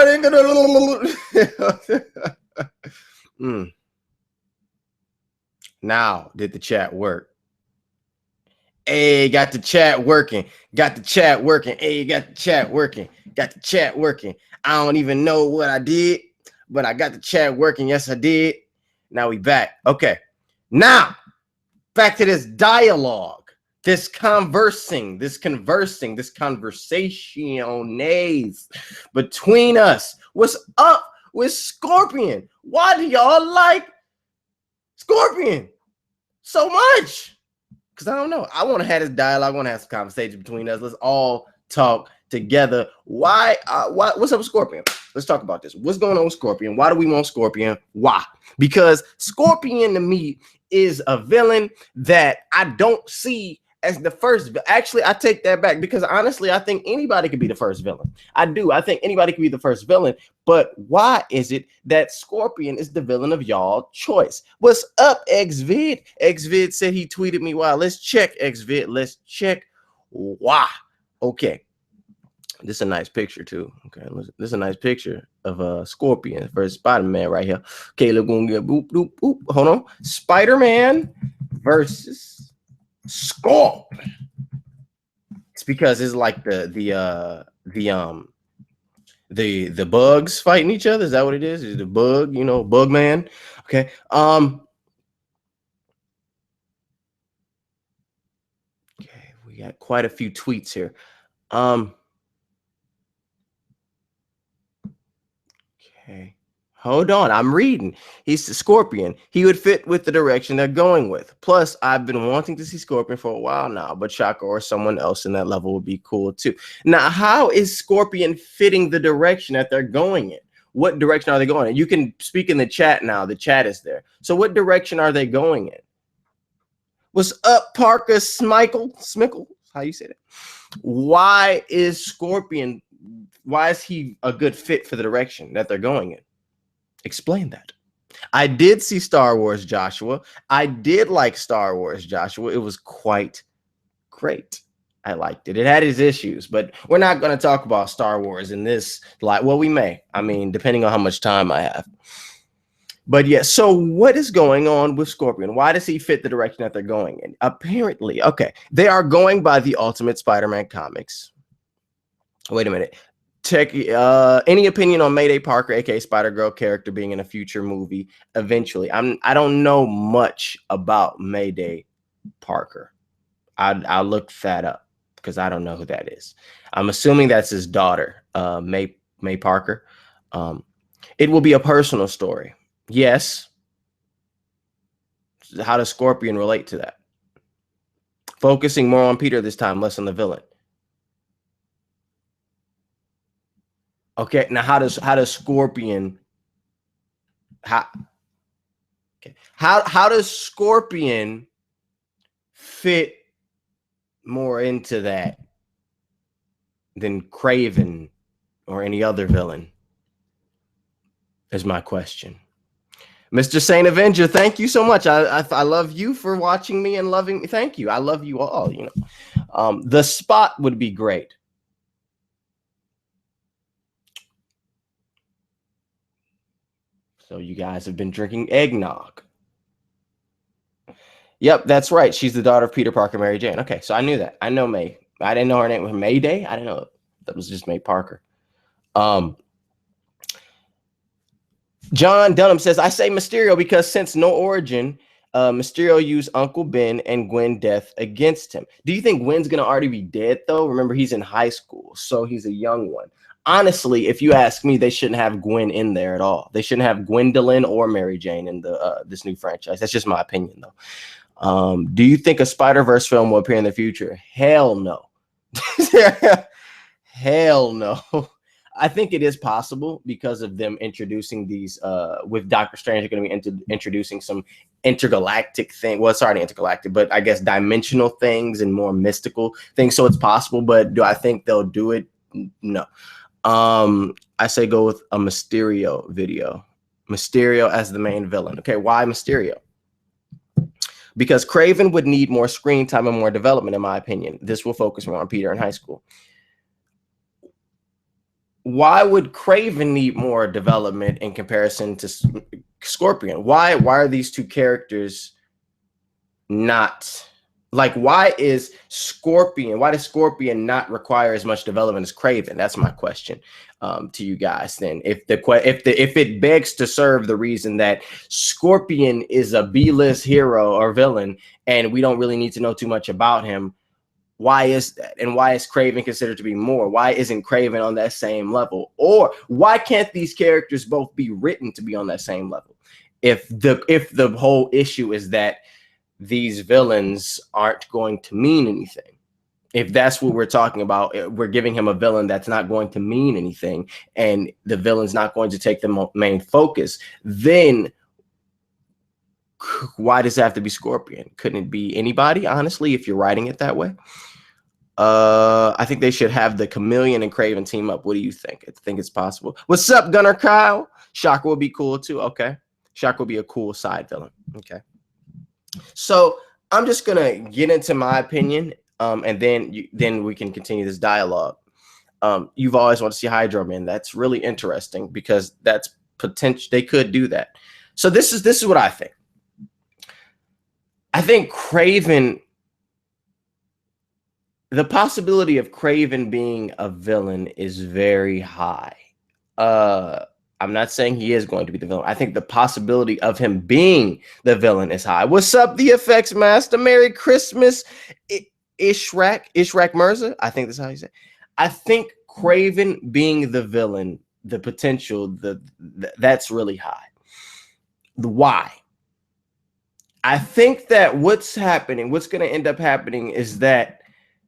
everybody ain't gonna. Now, did the chat work? Hey, got the chat working. Got the chat working. Hey, got the chat working. Got the chat working. I don't even know what I did, but I got the chat working. Yes, I did. Now we back. Okay. Now, back to this dialogue, this conversations between us. What's up with Scorpion? Why do y'all like Scorpion so much? Because I don't know. I want to have this dialogue. I want to have some conversation between us. Let's all talk together. Why? What's up with Scorpion? Let's talk about this. What's going on with Scorpion? Why do we want Scorpion? Why? Because Scorpion to me is a villain that I don't see as the first. Actually, I take that back because honestly, I think anybody could be the first villain. I do. I think anybody could be the first villain. But why is it that Scorpion is the villain of y'all choice? What's up, XVid? XVid said he tweeted me. Wow, let's check XVid. Let's check why. Okay. This is a nice picture too. Okay, this is a nice picture of Scorpion versus Spider-Man right here. Okay, look, gonna get boop, boop, boop. Hold on. Spider-Man versus Scorp. It's because it's like the bugs fighting each other. Is that what it is? Is the bug, you know, bug man? Okay. Okay, we got quite a few tweets here. Okay, hold on. I'm reading. He's the Scorpion. He would fit with the direction they're going with. Plus, I've been wanting to see Scorpion for a while now, but Shaka or someone else in that level would be cool too. Now, how is Scorpion fitting the direction that they're going in? What direction are they going in? You can speak in the chat now. The chat is there. So what direction are they going in? What's up, Parker Smickle? How you say that? Why is Scorpion... Why is he a good fit for the direction that they're going in? Explain that. I did see Star Wars, Joshua. I did like Star Wars, Joshua. It was quite great. I liked it. It had its issues, but we're not going to talk about Star Wars in this light. Well, we may. I mean, depending on how much time I have. But yeah, so what is going on with Scorpion? Why does he fit the direction that they're going in? Apparently, okay, they are going by the Ultimate Spider-Man comics. Wait a minute. Check any opinion on Mayday Parker, aka Spider-Girl character being in a future movie eventually. I don't know much about Mayday Parker. I'll look that up because I don't know who that is. I'm assuming that's his daughter, May Parker. It will be a personal story. Yes. How does Scorpion relate to that? Focusing more on Peter this time, less on the villain. Okay, now how does Scorpion how does Scorpion fit more into that than Kraven or any other villain? Is my question. Mr. Saint Avenger, thank you so much. I love you for watching me and loving me. Thank you. I love you all, you know. The spot would be great. So you guys have been drinking eggnog. Yep, that's right. She's the daughter of Peter Parker, Mary Jane. Okay, so I knew that. I know May. I didn't know her name was Mayday. I didn't know that was just May Parker. John Dunham says, I say Mysterio because since No Origin, Mysterio used Uncle Ben and Gwen death against him. Do you think Gwen's going to already be dead, though? Remember, he's in high school, so he's a young one. Honestly, if you ask me, they shouldn't have Gwen in there at all. They shouldn't have Gwendolyn or Mary Jane in the this new franchise. That's just my opinion, though. Do you think a Spider-Verse film will appear in the future? Hell no. Hell no. I think it is possible because of them introducing these with Doctor Strange. They're going to be introducing some intergalactic thing. Well, sorry, intergalactic, but I guess dimensional things and more mystical things. So it's possible, but do I think they'll do it? No. I say go with a Mysterio video. Mysterio as the main villain. Okay, why Mysterio? Because Kraven would need more screen time and more development, in my opinion. This will focus more on Peter in high school. why would Kraven need more development in comparison to Scorpion? Why are these two characters not like, why does Scorpion not require as much development as Kraven? That's my question to you guys. Then if it begs to serve the reason that Scorpion is a B-list hero or villain and we don't really need to know too much about him, why is that? And why is Kraven considered to be more? Why isn't Kraven on that same level? Or why can't these characters both be written to be on that same level? If the whole issue is that these villains aren't going to mean anything. If that's what we're talking about, we're giving him a villain that's not going to mean anything, and the villain's not going to take the main focus, then why does it have to be Scorpion? Couldn't it be anybody, honestly, if you're writing it that way? I think they should have the Chameleon and Kraven team up. What do you think? I think it's possible. What's up, Gunner Kyle? Shocker would be cool too. Okay. Shocker would be a cool side villain. Okay. So I'm just gonna get into my opinion, and then we can continue this dialogue. You've always wanted to see Hydro Man. That's really interesting because that's potential. They could do that. So this is what I think. I think Kraven. The possibility of Kraven being a villain is very high. I'm not saying he is going to be the villain. I think the possibility of him being the villain is high. What's up, the effects master? Merry Christmas, Ishrak Mirza. I think that's how you say it. I think Kraven being the villain, the potential, that's really high. Why? I think that what's going to end up happening is that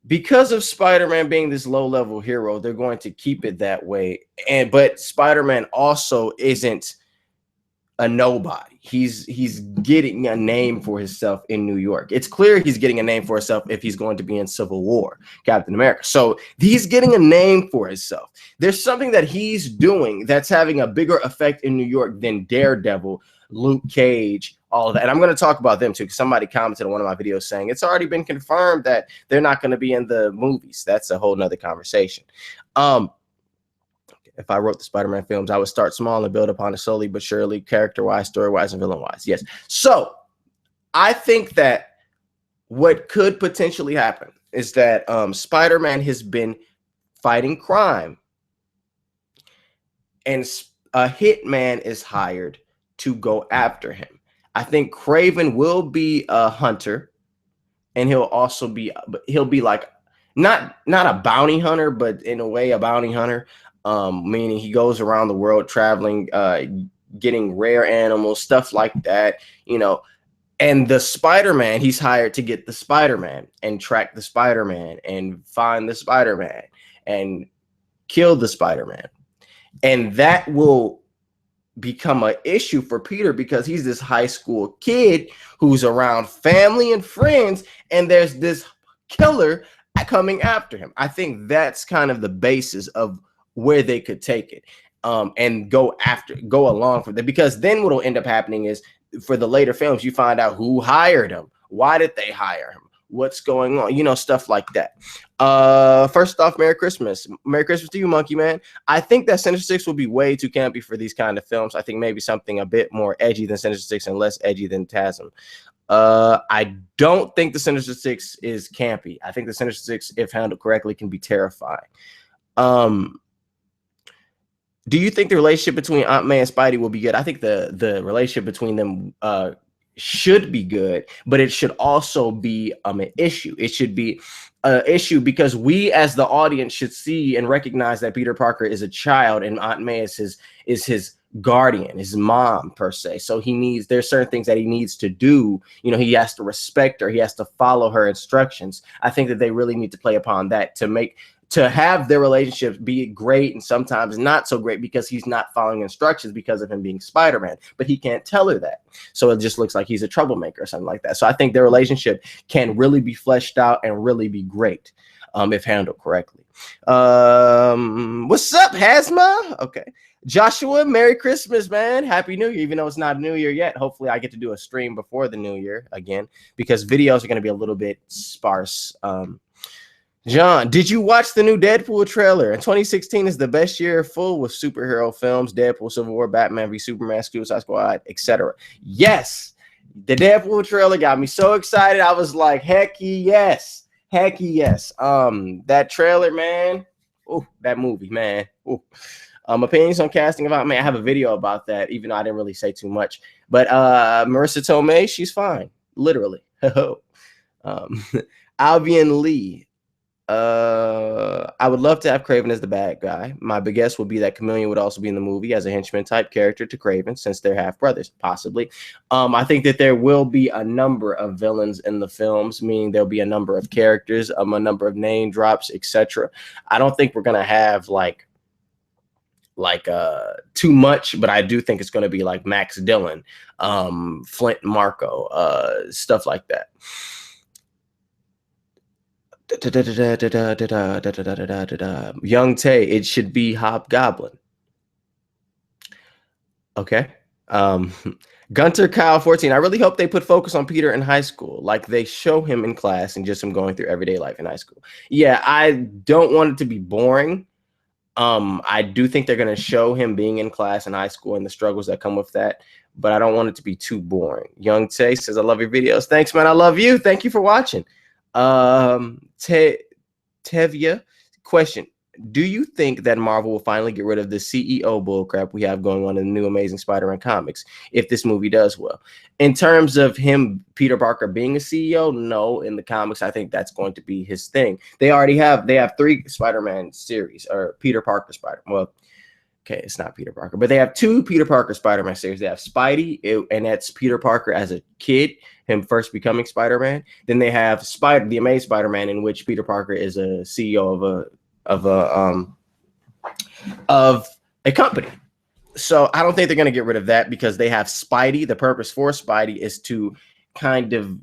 because of Spider-Man being this low-level hero, they're going to keep it that way. But Spider-Man also isn't a nobody. He's getting a name for himself in New York. It's clear he's getting a name for himself if he's going to be in Civil War, Captain America. So he's getting a name for himself. There's something that he's doing that's having a bigger effect in New York than Daredevil, Luke Cage, all of that. And I'm going to talk about them too, because somebody commented on one of my videos saying it's already been confirmed that they're not going to be in the movies. That's a whole nother conversation. If I wrote the Spider-Man films, I would start small and build upon it slowly but surely, character-wise, story-wise, and villain-wise. Yes. So I think that what could potentially happen is that Spider-Man has been fighting crime, and a hitman is hired to go after him. I think Kraven will be a hunter, and he'll be like not a bounty hunter, but in a way a bounty hunter, meaning he goes around the world traveling, getting rare animals, stuff like that, you know. And the Spider-Man, he's hired to get the Spider-Man and track the Spider-Man and find the Spider-Man and kill the Spider-Man. And that will become an issue for Peter because he's this high school kid who's around family and friends, and there's this killer coming after him. I think that's kind of the basis of where they could take it, and go along for that, because then what'll end up happening is for the later films, you find out who hired him, why did they hire him, what's going on, you know, stuff like that. First off, Merry Christmas to you, Monkey Man. I think that Sinister Six will be way too campy for these kind of films. I think maybe something a bit more edgy than Sinister Six and less edgy than TASM. I don't think the Sinister Six is campy. I think the Sinister Six, if handled correctly, can be terrifying. Do you think the relationship between Aunt May and Spidey will be good? I think the relationship between them should be good, but it should also be an issue. It should be an issue because we as the audience should see and recognize that Peter Parker is a child and Aunt May is his guardian, his mom per se. So there's certain things that he needs to do. You know, he has to respect her. He has to follow her instructions. I think that they really need to play upon that to have their relationship be great and sometimes not so great because he's not following instructions because of him being Spider-Man, but he can't tell her that. So it just looks like he's a troublemaker or something like that. So I think their relationship can really be fleshed out and really be great if handled correctly. What's up, Hazma? Okay. Joshua, Merry Christmas, man. Happy New Year, even though it's not New Year yet. Hopefully I get to do a stream before the New Year again because videos are going to be a little bit sparse. John, did you watch the new Deadpool trailer? And 2016 is the best year full with superhero films: Deadpool, Civil War, Batman v Superman, Suicide Squad, etc. Yes, the Deadpool trailer got me so excited. I was like, heck yes, heck yes. That trailer, man. Oh, that movie, man. Ooh. Opinions on casting about, man, I have a video about that, even though I didn't really say too much. But Marissa Tomei, she's fine, literally. Albion Lee. I would love to have Kraven as the bad guy. My big guess would be that Chameleon would also be in the movie as a henchman type character to Kraven, since they're half brothers, possibly. I think that there will be a number of villains in the films, meaning there'll be a number of characters, a number of name drops, etc. I don't think we're gonna have like too much, but I do think it's gonna be like Max Dillon, Flint Marco, stuff like that. Young Tay, it should be Hobgoblin. Okay. Gunter Kyle 14. I really hope they put focus on Peter in high school, like they show him in class and just him going through everyday life in high school. Yeah, I don't want it to be boring. I do think they're gonna show him being in class in high school and the struggles that come with that, but I don't want it to be too boring. Young Tay says, I love your videos. Thanks, man. I love you. Thank you for watching. Tevia question: do you think that Marvel will finally get rid of the CEO bullcrap we have going on in the new Amazing Spider-Man comics if this movie does well? In terms of him, Peter Parker being a CEO, no. In the comics, I think that's going to be his thing. They have 3 Spider-Man series, or Peter Parker Spider. Well, okay, it's not Peter Parker, but they have 2 Peter Parker Spider-Man series. They have Spidey, and that's Peter Parker as a kid, him first becoming Spider-Man. Then they have the Amazing Spider-Man, in which Peter Parker is a CEO of a company. So I don't think they're going to get rid of that, because they have Spidey. The purpose for Spidey is to kind of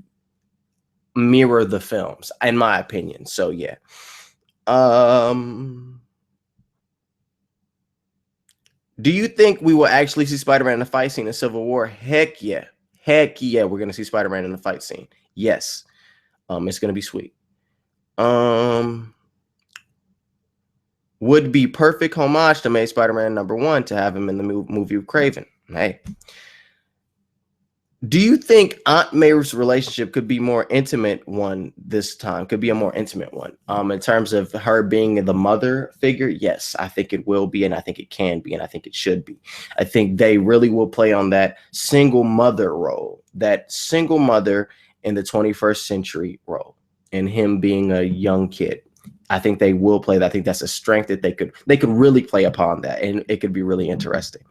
mirror the films, in my opinion. So yeah. Do you think we will actually see Spider-Man in the fight scene in Civil War? Heck yeah. Heck yeah, we're going to see Spider-Man in the fight scene. Yes. It's going to be sweet. Would be perfect homage to May Spider-Man #1 to have him in the movie with Kraven. Hey. Do you think Aunt May's relationship could be more intimate one this time? Could be a more intimate one. In terms of her being the mother figure, yes, I think it will be, and I think it can be, and I think it should be. I think they really will play on that single mother role, that single mother in the 21st century role, and him being a young kid. I think they will play that. I think that's a strength that they could really play upon that, and it could be really interesting.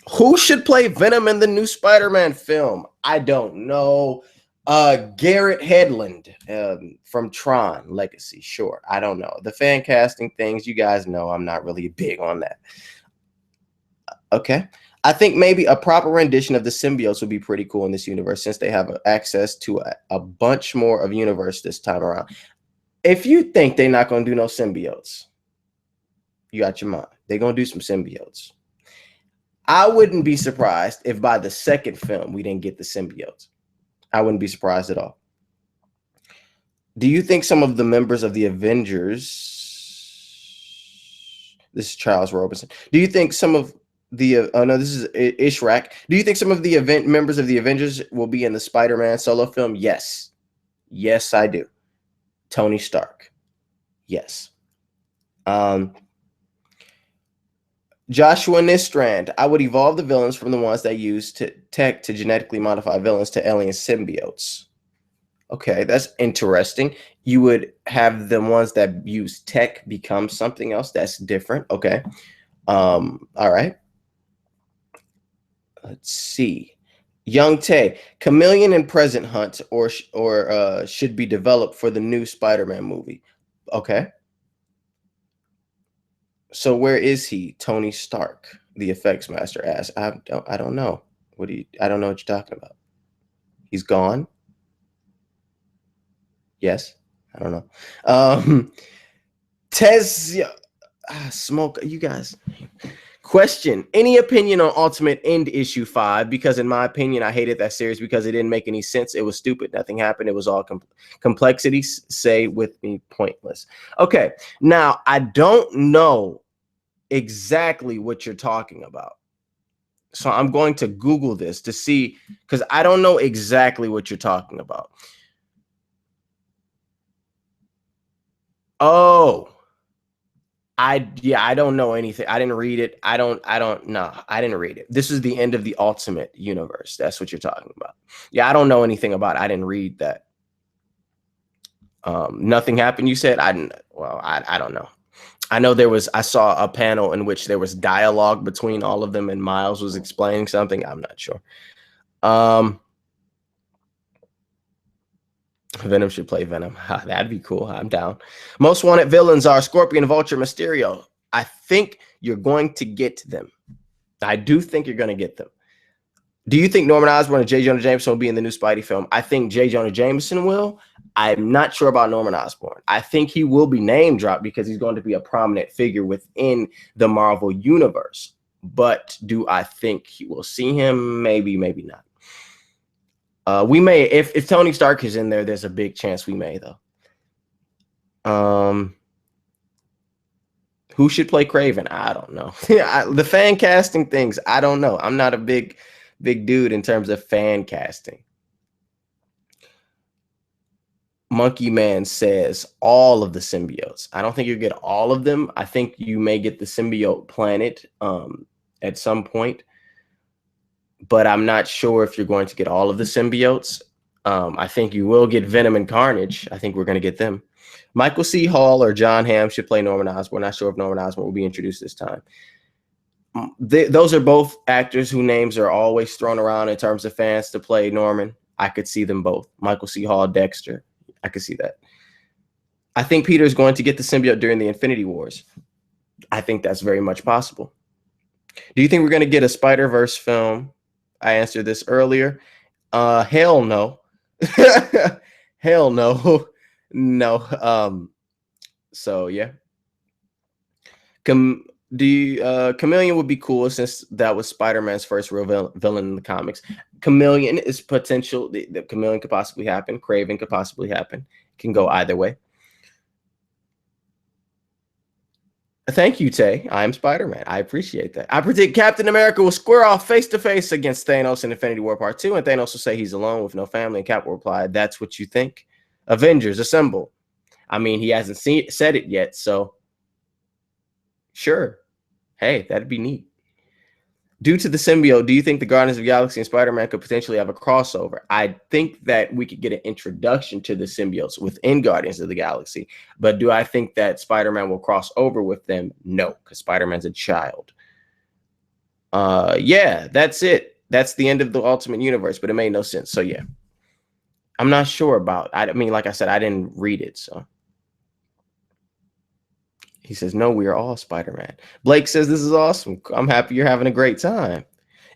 Who should play Venom in the new Spider-Man film? I don't know. Garrett Hedlund from Tron Legacy. Sure. I don't know. The fan casting things, you guys know I'm not really big on that. Okay. I think maybe a proper rendition of the symbiotes would be pretty cool in this universe, since they have access to a bunch more of universe this time around. If you think they're not going to do no symbiotes, you got your mind. They're going to do some symbiotes. I wouldn't be surprised if by the second film we didn't get the symbiotes. I wouldn't be surprised at all. Do you think some of the members of the Avengers... This is Charles Robinson. Do you think some of the... oh, no, this is Ishrak. Do you think some of the members of the Avengers will be in the Spider-Man solo film? Yes. Yes, I do. Tony Stark. Yes. Joshua Nistrand, I would evolve the villains from the ones that use tech to genetically modify villains to alien symbiotes. Okay, that's interesting. You would have the ones that use tech become something else that's different. Okay. All right. Let's see. Young Tay, Chameleon and Present Hunt or should be developed for the new Spider-Man movie. Okay. So where is he? Tony Stark, the effects master asks. I don't know. I don't know what you're talking about. He's gone. Yes. I don't know. Tez Smoke, you guys. Question: any opinion on Ultimate End issue 5? Because in my opinion, I hated that series because it didn't make any sense. It was stupid. Nothing happened. It was all complexity. Say with me, pointless. Okay, now I don't know exactly what you're talking about, so I'm going to Google this to see, because I don't know exactly what you're talking about. Oh, I don't know anything. I didn't read it. I didn't read it. This is the end of the Ultimate Universe. That's what you're talking about. Yeah, I don't know anything about it. I didn't read that. Nothing happened, you said? I don't know. I know I saw a panel in which there was dialogue between all of them and Miles was explaining something. I'm not sure. Venom should play Venom. That'd be cool. I'm down. Most wanted villains are Scorpion, Vulture, Mysterio. I think you're going to get them. I do think you're going to get them. Do you think Norman Osborn and J. Jonah Jameson will be in the new Spidey film? I think J. Jonah Jameson will. I'm not sure about Norman Osborn. I think he will be name dropped because he's going to be a prominent figure within the Marvel universe. But do I think he will see him? Maybe, maybe not. We may, if Tony Stark is in there, there's a big chance we may, though. Who should play Kraven? I don't know. The fan casting things, I don't know. I'm not a big dude in terms of fan casting. Monkey Man says all of the symbiotes. I don't think you get all of them. I think you may get the symbiote planet at some point, but I'm not sure if you're going to get all of the symbiotes. I think you will get Venom and Carnage. I think we're going to get them. Michael C. Hall or John Hamm should play Norman Osborn. Not sure if Norman Osborn will be introduced this time. Those are both actors whose names are always thrown around in terms of fans to play Norman. I could see them both. Michael C. Hall, Dexter. I could see that. I think Peter is going to get the symbiote during the Infinity Wars. I think that's very much possible. Do you think we're going to get a Spider-Verse film? I answered this earlier. Hell no. Hell no. No. So yeah. Chameleon would be cool since that was Spider-Man's first real villain in the comics. Chameleon is potential. The Chameleon could possibly happen. Kraven could possibly happen. Can go either way. Thank you, Tay. I am Spider-Man. I appreciate that. I predict Captain America will square off face-to-face against Thanos in Infinity War Part 2, and Thanos will say he's alone with no family, and Cap will reply, that's what you think? Avengers, assemble. I mean, he hasn't said it yet, so sure. Hey, that'd be neat. Due to the symbiote, do you think the Guardians of the Galaxy and Spider-Man could potentially have a crossover? I think that we could get an introduction to the symbiotes within Guardians of the Galaxy. But do I think that Spider-Man will cross over with them? No, because Spider-Man's a child. Yeah, that's it. That's the end of the Ultimate Universe, but it made no sense. So, yeah. I'm not sure about. I mean, like I said, I didn't read it, so. He says, no, we are all Spider-Man. Blake says, this is awesome. I'm happy you're having a great time.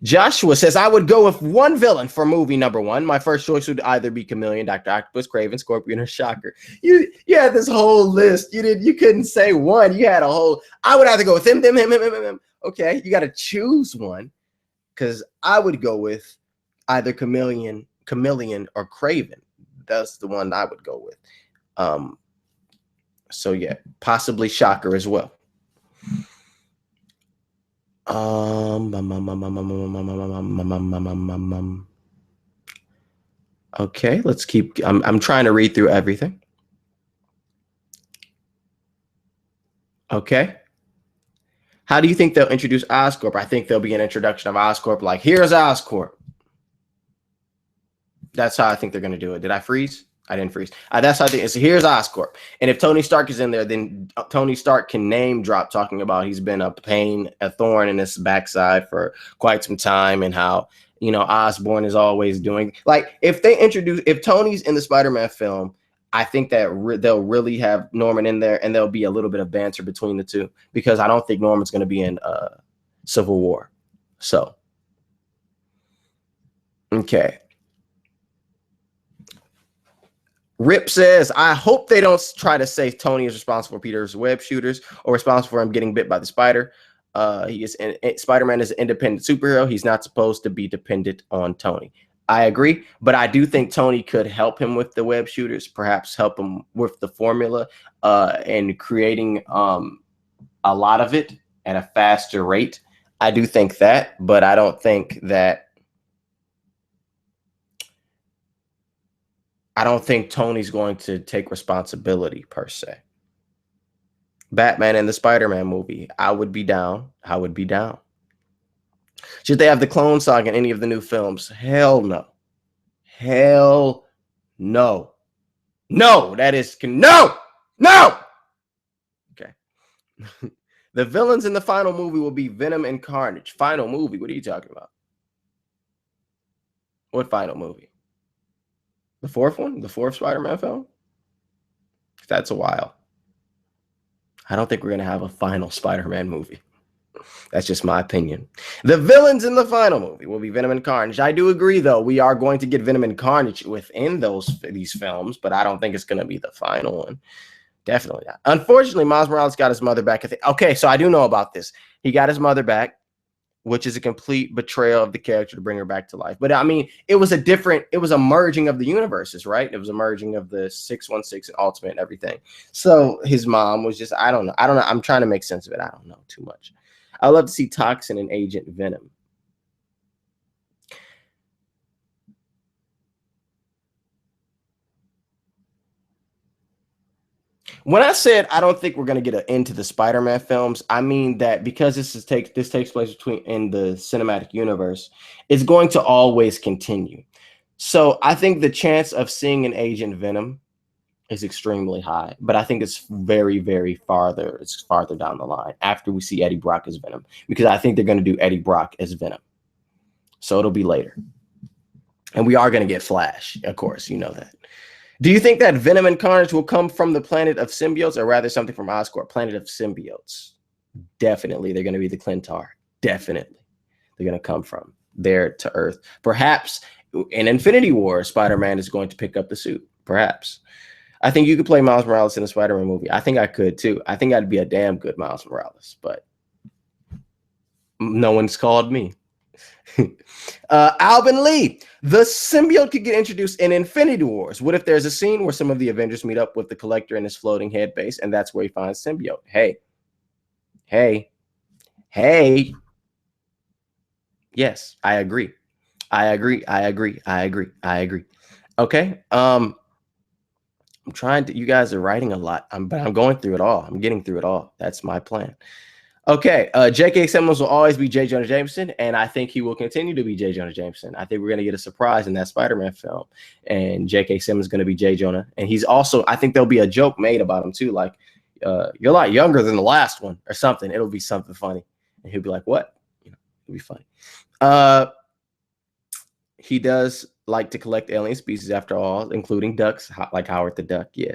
Joshua says, I would go with one villain for movie number 1. My first choice would either be Chameleon, Dr. Octopus, Kraven, Scorpion, or Shocker. You had this whole list. You couldn't say one. You had a whole. I would either go with him. Okay, you got to choose one, because I would go with either Chameleon, or Kraven. That's the one I would go with. So yeah, possibly Shocker as well. Okay, let's keep. I'm trying to read through everything. Okay. How do you think they'll introduce Oscorp? I think there'll be an introduction of Oscorp, like, here's Oscorp. That's how I think they're going to do it. Did I freeze? I didn't freeze. That's how I think. So here's Oscorp. And if Tony Stark is in there, then Tony Stark can name drop talking about he's been a thorn in his backside for quite some time, and how, Osborn is always doing. Like, if Tony's in the Spider-Man film, I think that they'll really have Norman in there, and there'll be a little bit of banter between the two, because I don't think Norman's going to be in Civil War. So, okay. Rip says, I hope they don't try to say Tony is responsible for Peter's web shooters or responsible for him getting bit by the spider. Spider-Man is an independent superhero. He's not supposed to be dependent on Tony. I agree, but I do think Tony could help him with the web shooters, perhaps help him with the formula and creating a lot of it at a faster rate. I do think that, but I don't think Tony's going to take responsibility per se. Batman and the Spider-Man movie, I would be down. I would be down. Should they have the Clone Saga in any of the new films? Hell no. Hell no. No, that is no. No. Okay. The villains in the final movie will be Venom and Carnage. Final movie? What are you talking about? What final movie? The fourth one? The fourth Spider-Man film? That's a while. I don't think we're going to have a final Spider-Man movie. That's just my opinion. The villains in the final movie will be Venom and Carnage. I do agree, though. We are going to get Venom and Carnage within these films, but I don't think it's going to be the final one. Definitely not. Unfortunately, Miles Morales got his mother back. Okay, so I do know about this. He got his mother back, which is a complete betrayal of the character to bring her back to life. But I mean, it was a merging of the universes, right? It was a merging of the 616 and Ultimate and everything. So his mom was just, I don't know. I'm trying to make sense of it. I don't know too much. I'd love to see Toxin and Agent Venom. When I said I don't think we're going to get into the Spider-Man films, I mean that because this takes place in the cinematic universe, it's going to always continue. So I think the chance of seeing an Agent Venom is extremely high, but I think it's very, very farther. It's farther down the line after we see Eddie Brock as Venom, because I think they're going to do Eddie Brock as Venom. So it'll be later. And we are going to get Flash, of course, you know that. Do you think that Venom and Carnage will come from the planet of symbiotes, or rather something from Oscorp? Planet of symbiotes. Definitely, they're going to be the Clintar. Definitely. They're going to come from there to Earth. Perhaps in Infinity War, Spider-Man is going to pick up the suit. Perhaps. I think you could play Miles Morales in a Spider-Man movie. I think I could too. I think I'd be a damn good Miles Morales, but no one's called me. Alvin Lee, the symbiote could get introduced in Infinity Wars. What if there's a scene where some of the Avengers meet up with the Collector in his floating head base, and that's where he finds symbiote? Hey. Yes, I agree. Okay. I'm trying to, you guys are writing a lot, but I'm going through it all. I'm getting through it all. That's my plan. Okay. J.K. Simmons will always be J. Jonah Jameson, and I think he will continue to be J. Jonah Jameson. I think we're going to get a surprise in that Spider-Man film, and J.K. Simmons is going to be J. Jonah. And he's also, I think there'll be a joke made about him too, like, you're a lot younger than the last one or something. It'll be something funny. And he'll be like, what? You know, it'll be funny. He does like to collect alien species after all, including ducks, like Howard the Duck. Yeah.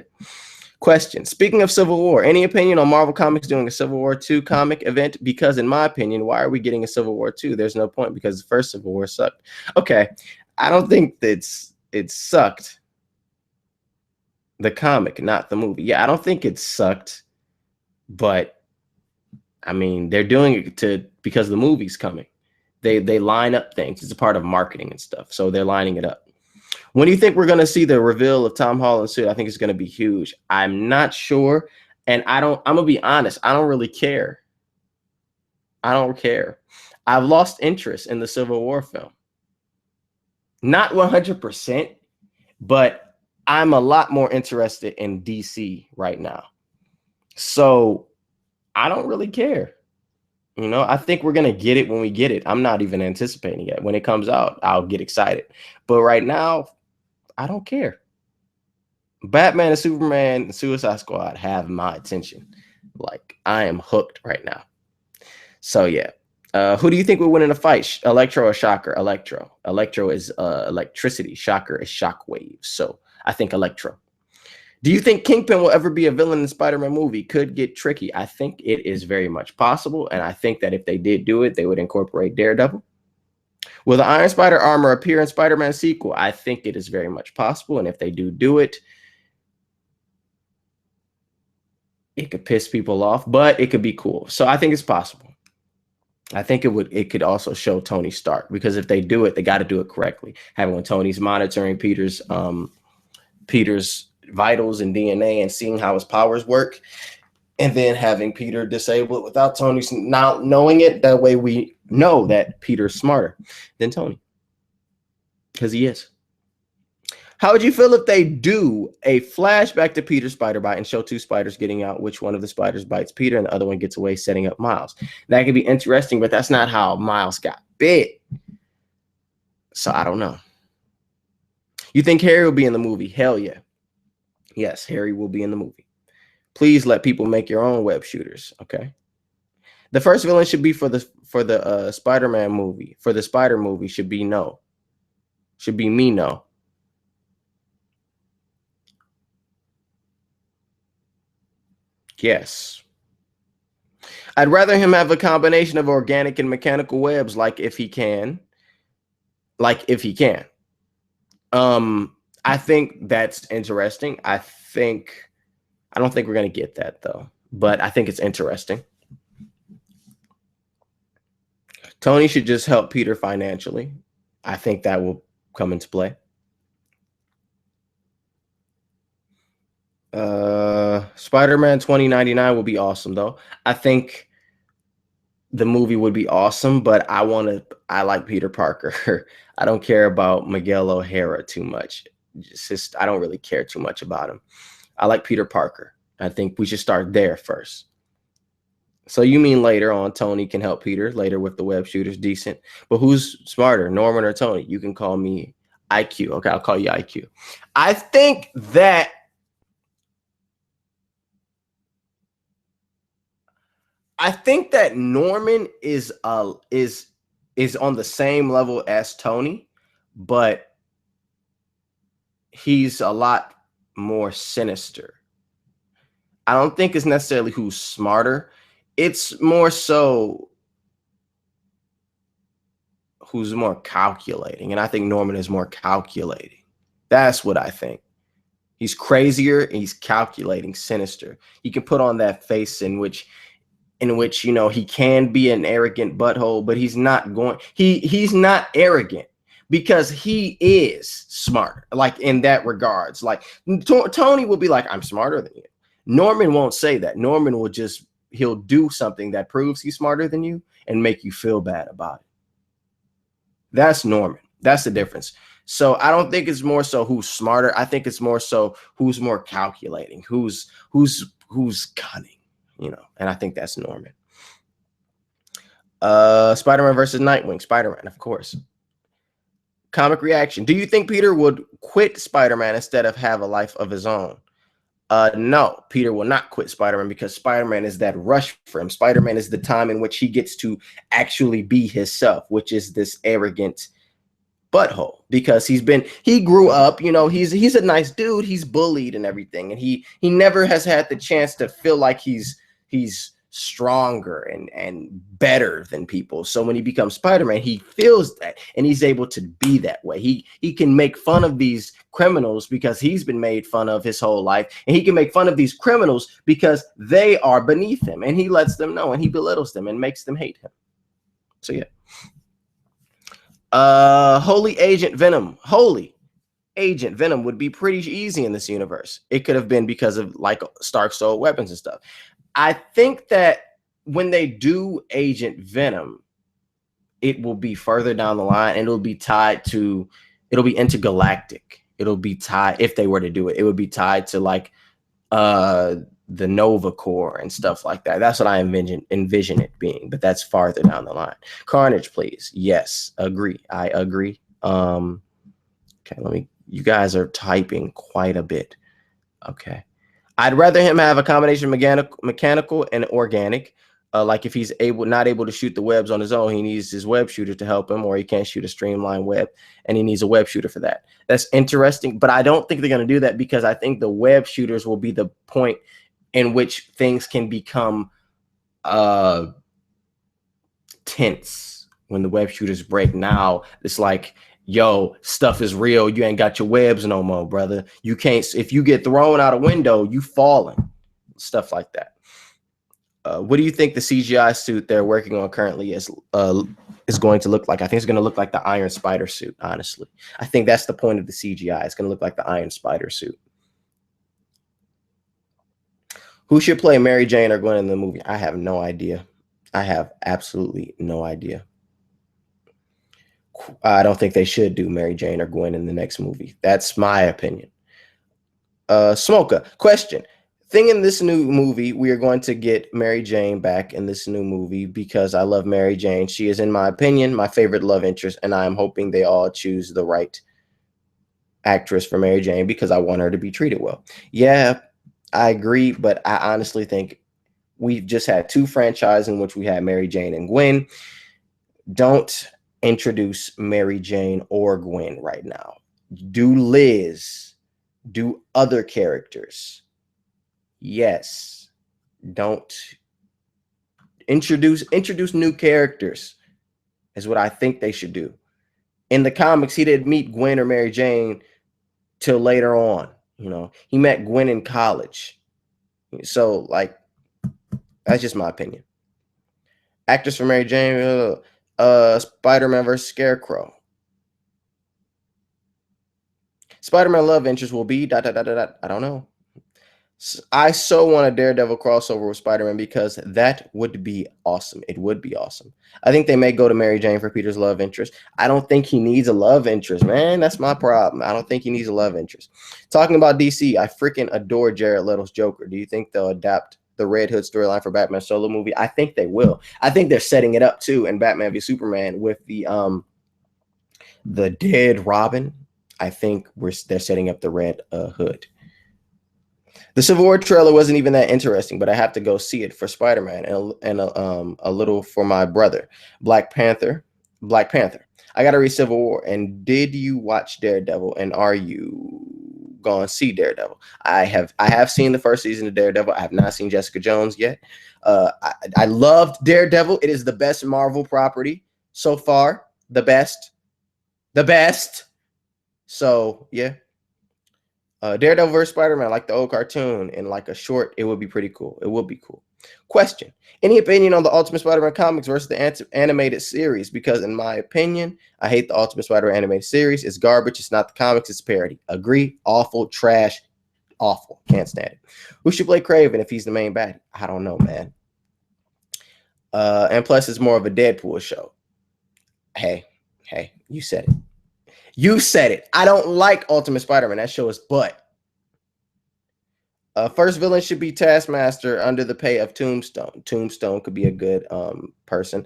Question. Speaking of Civil War, any opinion on Marvel Comics doing a Civil War II comic event? Because in my opinion, why are we getting a Civil War II? There's no point, because the first Civil War sucked. Okay. I don't think that it sucked. The comic, not the movie. Yeah, I don't think it sucked, but I mean, they're doing it because the movie's coming. They line up things. It's a part of marketing and stuff. So they're lining it up. When do you think we're going to see the reveal of Tom Holland's suit? I think it's going to be huge. I'm not sure. And I'm going to be honest. I don't really care. I don't care. I've lost interest in the Civil War film. Not 100%, but I'm a lot more interested in DC right now. So I don't really care. You know, I think we're going to get it when we get it. I'm not even anticipating it. When it comes out, I'll get excited. But right now, I don't care. Batman and Superman and Suicide Squad have my attention. Like, I am hooked right now. So, yeah. Who do you think will win in a fight? Electro or Shocker? Electro. Electro is electricity. Shocker is shockwave. So, I think Electro. Do you think Kingpin will ever be a villain in the Spider-Man movie? Could get tricky. I think it is very much possible. And I think that if they did do it, they would incorporate Daredevil. Will the Iron Spider armor appear in Spider-Man sequel? I think it is very much possible. And if they do it, it could piss people off, but it could be cool. So I think it's possible. I think it could also show Tony Stark, because if they do it, they got to do it correctly. Having when Tony's monitoring Peter's vitals and DNA and seeing how his powers work, and then having Peter disable it without Tony's not knowing it. That way we know that Peter's smarter than Tony, because he is. How would you feel if they do a flashback to Peter's spider bite and show two spiders getting out? Which one of the spiders bites Peter and the other one gets away, setting up Miles? That could be interesting, but that's not how Miles got bit. So I don't know. You think Harry will be in the movie? Hell yeah. Yes, Harry will be in the movie. Please let people make your own web shooters, okay? The first villain should be for the Spider-Man movie. For the Spider movie should be no. Should be me no. Yes. I'd rather him have a combination of organic and mechanical webs, like if he can. I think that's interesting. I don't think we're going to get that, though. But I think it's interesting. Tony should just help Peter financially. I think that will come into play. Spider-Man 2099 will be awesome, though. I think the movie would be awesome, but I like Peter Parker. I don't care about Miguel O'Hara too much. I don't really care too much about him. I like Peter Parker. I think we should start there first. So you mean later on, Tony can help Peter later with the web shooters, decent. But who's smarter, Norman or Tony? You can call me IQ. Okay, I'll call you IQ. I think that Norman is on the same level as Tony, but he's a lot more sinister. I don't think it's necessarily who's smarter. It's more so who's more calculating. And I think Norman is more calculating. That's what I think. He's crazier and he's calculating, sinister. He can put on that face in which he can be an arrogant butthole, but he's not arrogant because he is smarter, like in that regards. Like Tony will be like, I'm smarter than you. Norman won't say that. Norman will he'll do something that proves he's smarter than you and make you feel bad about it. That's Norman. That's the difference. So I don't think it's more so who's smarter. I think it's more so who's more calculating, who's cunning, and I think that's Norman. Spider-Man versus Nightwing. Spider-Man, of course. Comic reaction. Do you think Peter would quit Spider-Man instead of have a life of his own? No, Peter will not quit Spider-Man because Spider-Man is that rush for him. Spider-Man is the time in which he gets to actually be himself, which is this arrogant butthole, because he grew up, he's a nice dude. He's bullied and everything. And he never has had the chance to feel like he's stronger and better than people. So when he becomes Spider-Man, he feels that, and he's able to be that way. He can make fun of these criminals because he's been made fun of his whole life, and he can make fun of these criminals because they are beneath him, and he lets them know, and he belittles them and makes them hate him. So yeah. Holy Agent Venom would be pretty easy in this universe. It could have been because of like Stark stole weapons and stuff. I think that when they do Agent Venom, it will be further down the line, and it'll be intergalactic. It'll be tied, if they were to do it, it would be tied to like the Nova Corps and stuff like that. That's what I envision it being, but that's farther down the line. Carnage, please. Yes, agree. I agree. Okay, you guys are typing quite a bit. Okay. I'd rather him have a combination of mechanical and organic. Like if he's not able to shoot the webs on his own, he needs his web shooter to help him, or he can't shoot a streamlined web, and he needs a web shooter for that. That's interesting, but I don't think they're going to do that, because I think the web shooters will be the point in which things can become tense. When the web shooters break, now it's like, yo, stuff is real. You ain't got your webs no more, brother. You can't, if you get thrown out a window, you falling. Stuff like that. What do you think the CGI suit they're working on currently is going to look like? I think it's going to look like the Iron Spider suit, honestly. I think that's the point of the CGI. It's going to look like the Iron Spider suit. Who should play Mary Jane or Gwen in the movie? I have no idea. I have absolutely no idea. I don't think they should do Mary Jane or Gwen in the next movie. That's my opinion. Smoker, question. Thing in this new movie, we are going to get Mary Jane back in this new movie because I love Mary Jane. She is, in my opinion, my favorite love interest, and I am hoping they all choose the right actress for Mary Jane because I want her to be treated well. Yeah, I agree, but I honestly think we've just had 2 franchises in which we had Mary Jane and Gwen. Don't introduce Mary Jane or Gwen right now. Do Liz. Do other characters. Yes. Don't introduce new characters is what I think they should do. In the comics, he didn't meet Gwen or Mary Jane till later on. You know, he met Gwen in college. So, like, that's just my opinion. Actors for Mary Jane, Spider-Man versus Scarecrow. Spider-Man love interest will be ... I don't know. I so want a Daredevil crossover with Spider-Man because that would be awesome. It would be awesome. I think they may go to Mary Jane for Peter's love interest. I don't think he needs a love interest, man. That's my problem. I don't think he needs a love interest. Talking about DC, I freaking adore Jared Leto's Joker. Do you think they'll adapt the Red Hood storyline for Batman solo movie? I think they will. I think they're setting it up too in Batman v Superman with the dead Robin. I think they're setting up the Red Hood. The Civil War trailer wasn't even that interesting, but I have to go see it for Spider-Man and a little for my brother, Black Panther. I got to read Civil War. And did you watch Daredevil? And are you going to see Daredevil? I have seen the first season of Daredevil. I have not seen Jessica Jones yet. I loved Daredevil. It is the best Marvel property so far. The best. So yeah. Daredevil vs. Spider-Man, like the old cartoon, and like a short, it would be pretty cool. It would be cool. Question. Any opinion on the Ultimate Spider-Man comics versus the animated series? Because in my opinion, I hate the Ultimate Spider-Man animated series. It's garbage. It's not the comics. It's parody. Agree. Awful. Trash. Awful. Can't stand it. Who should play Kraven if he's the main baddie? I don't know, man. And plus, it's more of a Deadpool show. Hey, you said it. You said it. I don't like Ultimate Spider-Man. That show is butt. First villain should be Taskmaster under the pay of Tombstone. Tombstone could be a good person.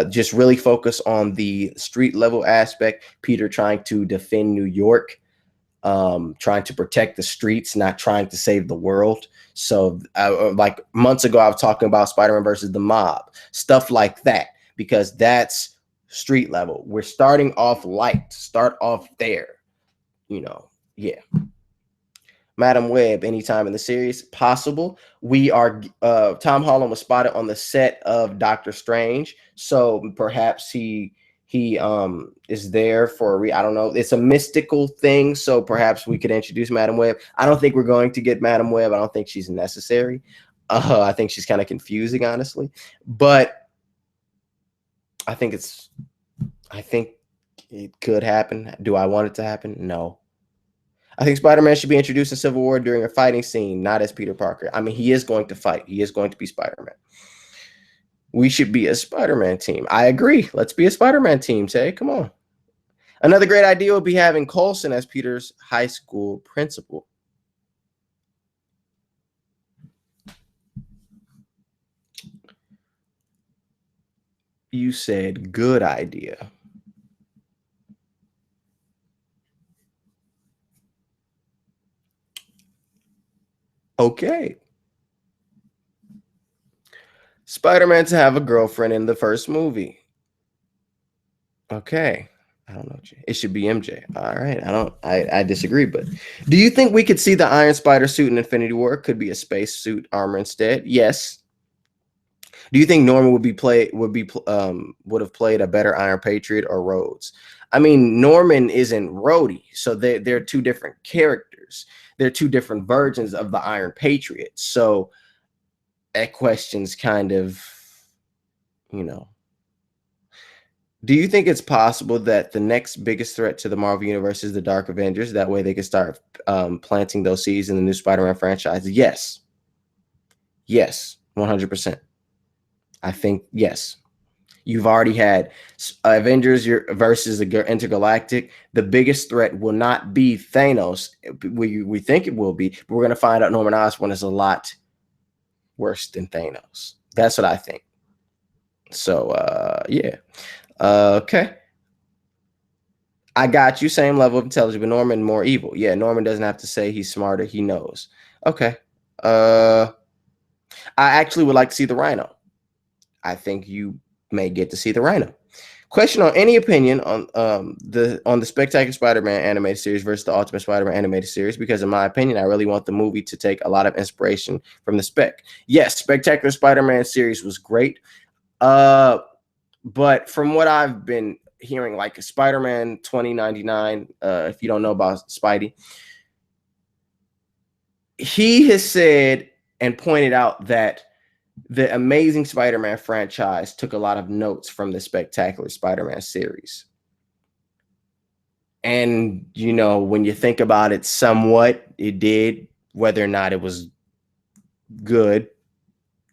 Just really focus on the street level aspect. Peter trying to defend New York, trying to protect the streets, not trying to save the world. So like months ago, I was talking about Spider-Man versus the Mob, stuff like that, because that's street level. We're starting off light. Start off there. You know, yeah. Madam Web, anytime in the series, possible. We are Tom Holland was spotted on the set of Doctor Strange, so perhaps he is there for I don't know. It's a mystical thing, so perhaps we could introduce Madam Web. I don't think we're going to get Madam Web. I don't think she's necessary. I think she's kind of confusing, honestly, but I think it could happen. Do I want it to happen? No. I think Spider-Man should be introduced in Civil War during a fighting scene, not as Peter Parker. I mean, he is going to fight. He is going to be Spider-Man. We should be a Spider-Man team. I agree. Let's be a Spider-Man team, Tay. Come on. Another great idea would be having Coulson as Peter's high school principal. You said good idea. Okay. Spider-Man to have a girlfriend in the first movie. Okay. I don't know. It should be MJ. All right. I disagree, but do you think we could see the Iron Spider suit in Infinity War? Could be a space suit armor instead. Yes. Do you think Norman would have played a better Iron Patriot or Rhodes? I mean, Norman isn't Rhodey, so they're two different characters. They're two different versions of the Iron Patriot. So that question's kind of, you know, do you think it's possible that the next biggest threat to the Marvel Universe is the Dark Avengers? That way they can start planting those seeds in the new Spider-Man franchise? Yes. Yes, 100%. I think, yes. You've already had Avengers versus the Intergalactic. The biggest threat will not be Thanos. We think it will be, but we're going to find out Norman Osborn is a lot worse than Thanos. That's what I think. So, yeah. Okay. I got you. Same level of intelligence, but Norman more evil. Yeah, Norman doesn't have to say he's smarter. He knows. Okay. I actually would like to see the Rhino. I think you may get to see the Rhino. Question on any opinion on the Spectacular Spider-Man animated series versus the Ultimate Spider-Man animated series, because in my opinion, I really want the movie to take a lot of inspiration from the Spec. Yes, Spectacular Spider-Man series was great. But from what I've been hearing, like Spider-Man 2099, if you don't know about Spidey, he has said and pointed out that the Amazing Spider-Man franchise took a lot of notes from the Spectacular Spider-Man series. And, you know, when you think about it somewhat, it did. Whether or not it was good,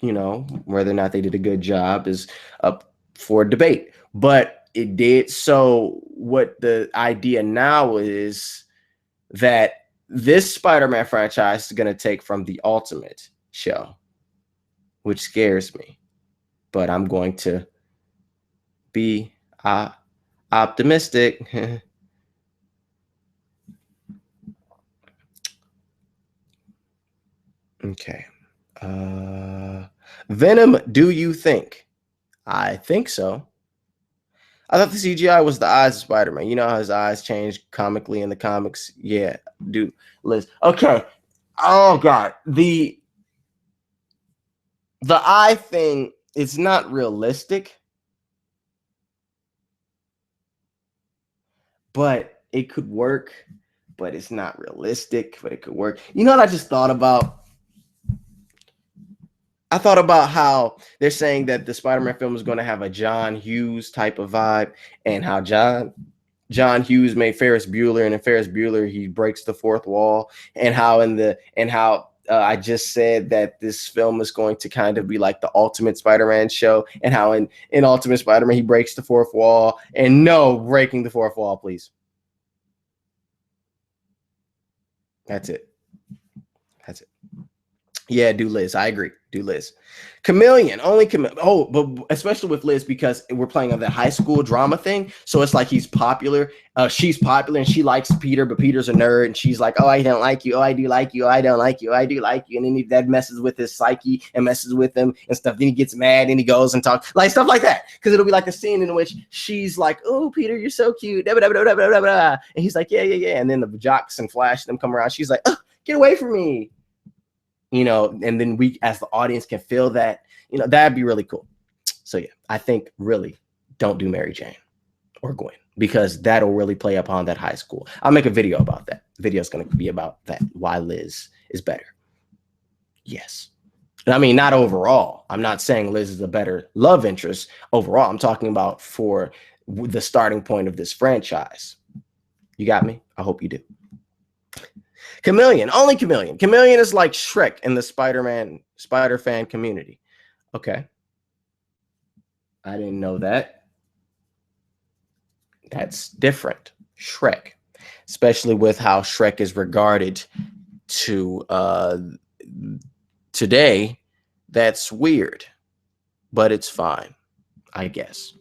you know, whether or not they did a good job is up for debate. But it did. So what the idea now is that this Spider-Man franchise is going to take from the Ultimate show, which scares me. But I'm going to be optimistic. Okay. Venom, do you think? I think so. I thought the CGI was the eyes of Spider-Man. You know how his eyes change comically in the comics? Yeah, dude. Liz. Okay. Oh God. The eye thing is not realistic, but it could work. But it's not realistic, but it could work. You know what I just thought about? I thought about how they're saying that the Spider-Man film is going to have a John Hughes type of vibe, and how John Hughes made Ferris Bueller, and in Ferris Bueller he breaks the fourth wall, and how I just said that this film is going to kind of be like the Ultimate Spider-Man show, and how in Ultimate Spider-Man he breaks the fourth wall, and no breaking the fourth wall, please. That's it. That's it. Yeah, do Liz. I agree. Do Liz. Chameleon, only Chameleon. Oh, but especially with Liz, because we're playing on the high school drama thing. So it's like he's popular. She's popular and she likes Peter, but Peter's a nerd. And she's like, oh, I don't like you. Oh, I do like you. Oh, I don't like you. Oh, I do like you. And then that messes with his psyche and messes with him and stuff. Then he gets mad and he goes and talks like stuff like that. Because it'll be like a scene in which she's like, oh, Peter, you're so cute. And he's like, yeah, yeah, yeah. And then the jocks and Flash them come around. She's like, oh, get away from me. You know, and then we as the audience can feel that, you know, that'd be really cool. So yeah, I think really don't do Mary Jane or Gwen, because that'll really play upon that high school. I'll make a video about that. The video is going to be about that, why Liz is better. Yes. I mean, not overall. I'm not saying Liz is a better love interest overall. I'm talking about for the starting point of this franchise. You got me? I hope you do. Chameleon, only Chameleon. Chameleon is like Shrek in the Spider fan community. Okay. I didn't know that. That's different. Shrek, especially with how Shrek is regarded to today. That's weird, but it's fine, I guess.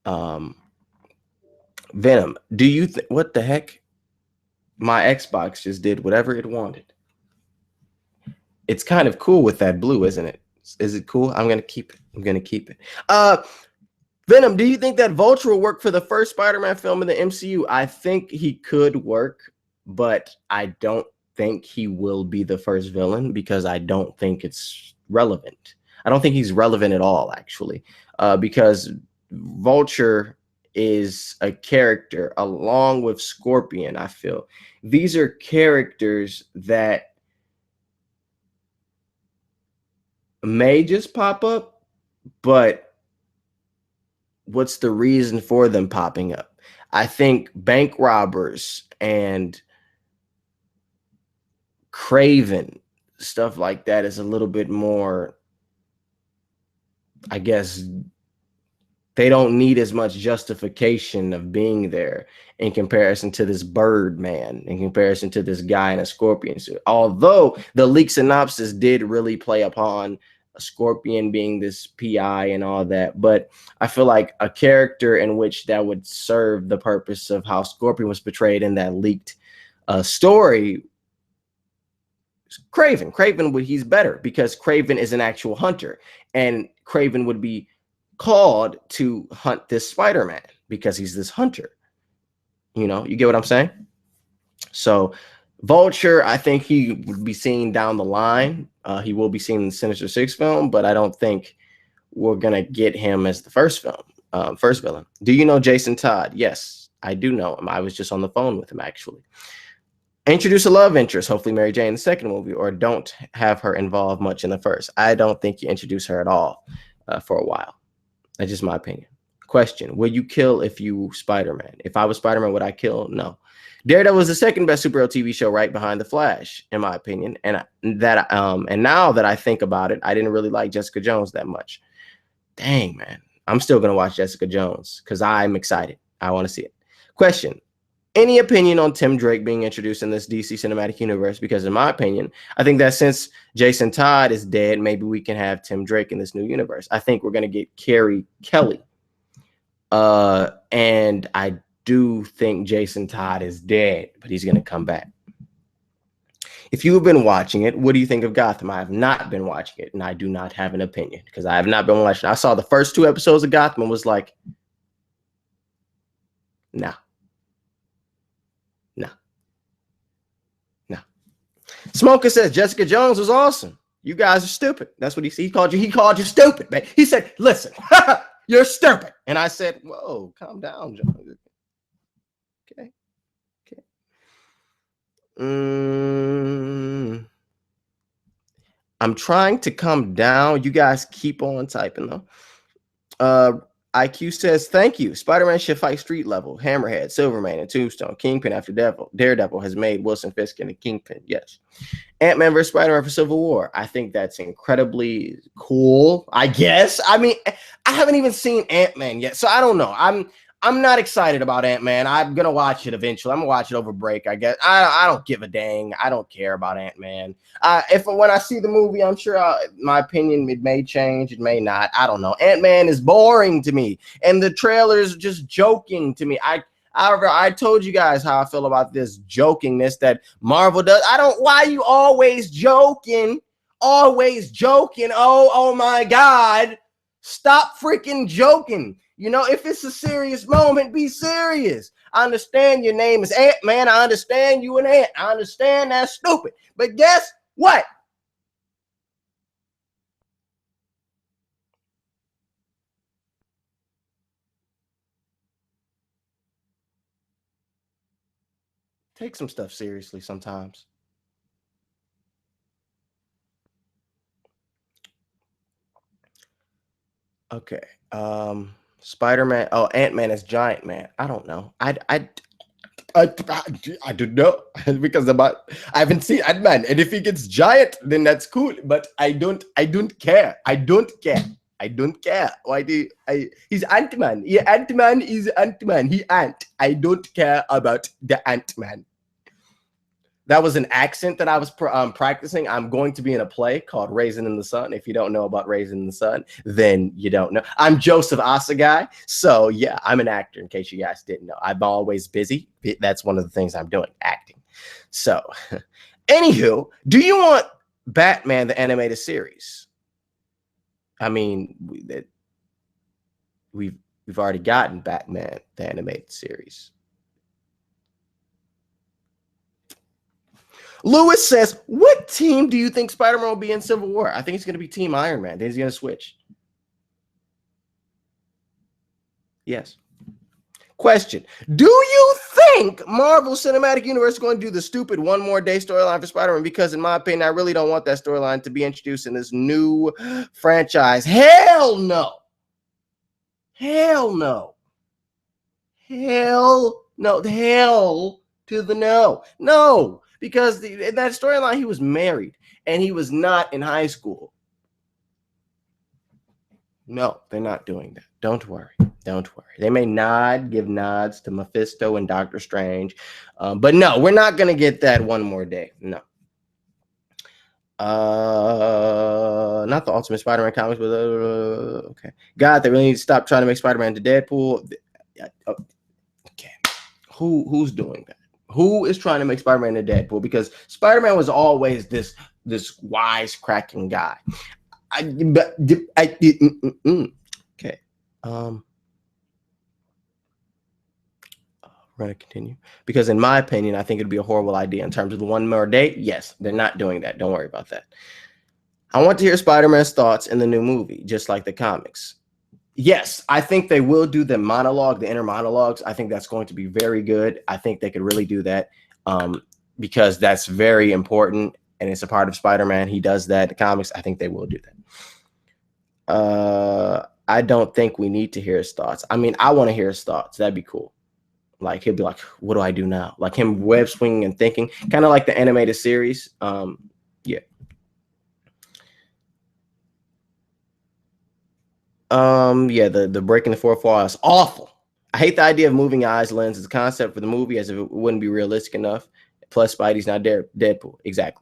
Venom, do you what the heck? My Xbox just did whatever it wanted. It's kind of cool with that blue, isn't it? Is it cool? I'm gonna keep it. Venom, do you think that Vulture will work for the first Spider-Man film in the MCU? I think he could work, but I don't think he will be the first villain, because I don't think it's relevant. I don't think he's relevant at all, actually, because Vulture is a character along with Scorpion. I feel these are characters that may just pop up, but what's the reason for them popping up? I think bank robbers and Kraven, stuff like that, is a little bit more, I guess, they don't need as much justification of being there in comparison to this Birdman, in comparison to this guy in a scorpion suit. Although the leak synopsis did really play upon a scorpion being this PI and all that, but I feel like a character in which that would serve the purpose of how Scorpion was portrayed in that leaked story, Kraven he's better because Kraven is an actual hunter, and Kraven would be called to hunt this Spider-Man because he's this hunter. You know, you get what I'm saying? So Vulture, I think he would be seen down the line. He will be seen in the Sinister Six film, but I don't think we're gonna get him as the first villain. Do you know Jason Todd? Yes, I do know him. I was just on the phone with him, actually. Introduce a love interest, hopefully Mary Jane in the second movie, or don't have her involved much in the first. I don't think you introduce her at all for a while. That's just my opinion. Question: would you kill if you Spider-Man? If I was Spider-Man, would I kill? No. Daredevil was the second best superhero TV show, right behind The Flash, in my opinion. And now that I think about it, I didn't really like Jessica Jones that much. Dang, man. I'm still gonna watch Jessica Jones because I'm excited. I want to see it. Question: any opinion on Tim Drake being introduced in this DC cinematic universe? Because in my opinion, I think that since Jason Todd is dead, maybe we can have Tim Drake in this new universe. I think we're going to get Carrie Kelly. And I do think Jason Todd is dead, but he's going to come back. If you have been watching it, what do you think of Gotham? I have not been watching it, and I do not have an opinion because I have not been watching. I saw the first 2 episodes of Gotham and was like, nah. Smoker says Jessica Jones was awesome. You guys are stupid. That's what he said. He called you stupid, man. He said, listen, you're stupid. And I said, whoa, calm down, John. Okay. I'm trying to come down. You guys keep on typing though. IQ says, thank you. Spider-Man should fight street level. Hammerhead, Silverman, and Tombstone. Kingpin after Daredevil has made Wilson Fisk into Kingpin. Yes. Ant-Man vs. Spider-Man for Civil War. I think that's incredibly cool, I guess. I mean, I haven't even seen Ant-Man yet, so I don't know. I'm not excited about Ant-Man. I'm going to watch it eventually. I'm going to watch it over break, I guess. I don't give a dang. I don't care about Ant-Man. When I see the movie, I'm sure my opinion, it may change. It may not. I don't know. Ant-Man is boring to me. And the trailer's just joking to me. I told you guys how I feel about this jokingness that Marvel does. Why are you always joking? Always joking. Oh my God. Stop freaking joking. You know, if it's a serious moment, be serious. I understand your name is Ant-Man. I understand you an ant. I understand that's stupid. But guess what? Take some stuff seriously sometimes. Okay. Spider-Man. Oh, Ant-Man is Giant Man. I don't know. I don't know because I haven't seen Ant-Man, and if he gets giant, then that's cool. But I don't care. I don't care. Why do he's Ant-Man? Yeah, Ant-Man is Ant-Man. He Ant. I don't care about the Ant-Man. That was an accent that I was practicing. I'm going to be in a play called Raisin in the Sun. If you don't know about Raisin in the Sun, then you don't know. I'm Joseph Asagai. So yeah, I'm an actor in case you guys didn't know. I'm always busy. That's one of the things I'm doing, acting. So anywho, do you want Batman, the animated series? I mean, we've already gotten Batman, the animated series. Lewis says, what team do you think Spider-Man will be in Civil War? I think it's going to be Team Iron Man. Then he's going to switch. Yes. Question: do you think Marvel Cinematic Universe is going to do the stupid one more day storyline for Spider-Man? Because in my opinion, I really don't want that storyline to be introduced in this new franchise. Hell no. Hell no. Hell no. Hell to the no. No. Because in that storyline, he was married and he was not in high school. No, they're not doing that. Don't worry. Don't worry. They may give nods to Mephisto and Doctor Strange. But no, we're not going to get that one more day. No. Not the Ultimate Spider-Man comics, but okay. God, they really need to stop trying to make Spider-Man into Deadpool. Okay. Who's doing that? Who is trying to make Spider-Man into Deadpool? Because Spider-Man was always this wisecracking guy. Okay. We're going to continue because in my opinion, I think it'd be a horrible idea in terms of the one more date. Yes, they're not doing that. Don't worry about that. I want to hear Spider-Man's thoughts in the new movie, just like the comics. Yes, I think they will do the monologue, the inner monologues. I think that's going to be very good. I think they could really do that because that's very important and it's a part of Spider-Man. He does that in the comics. I think they will do that. I don't think we need to hear his thoughts. I mean, I want to hear his thoughts. That'd be cool. Like he'll be like, what do I do now? Like him web swinging and thinking, kind of like the animated series. Yeah. Yeah, the breaking the fourth wall is awful. I hate the idea of moving eyes lens as a concept for the movie as if it wouldn't be realistic enough. Plus, Spidey's not Deadpool. Exactly.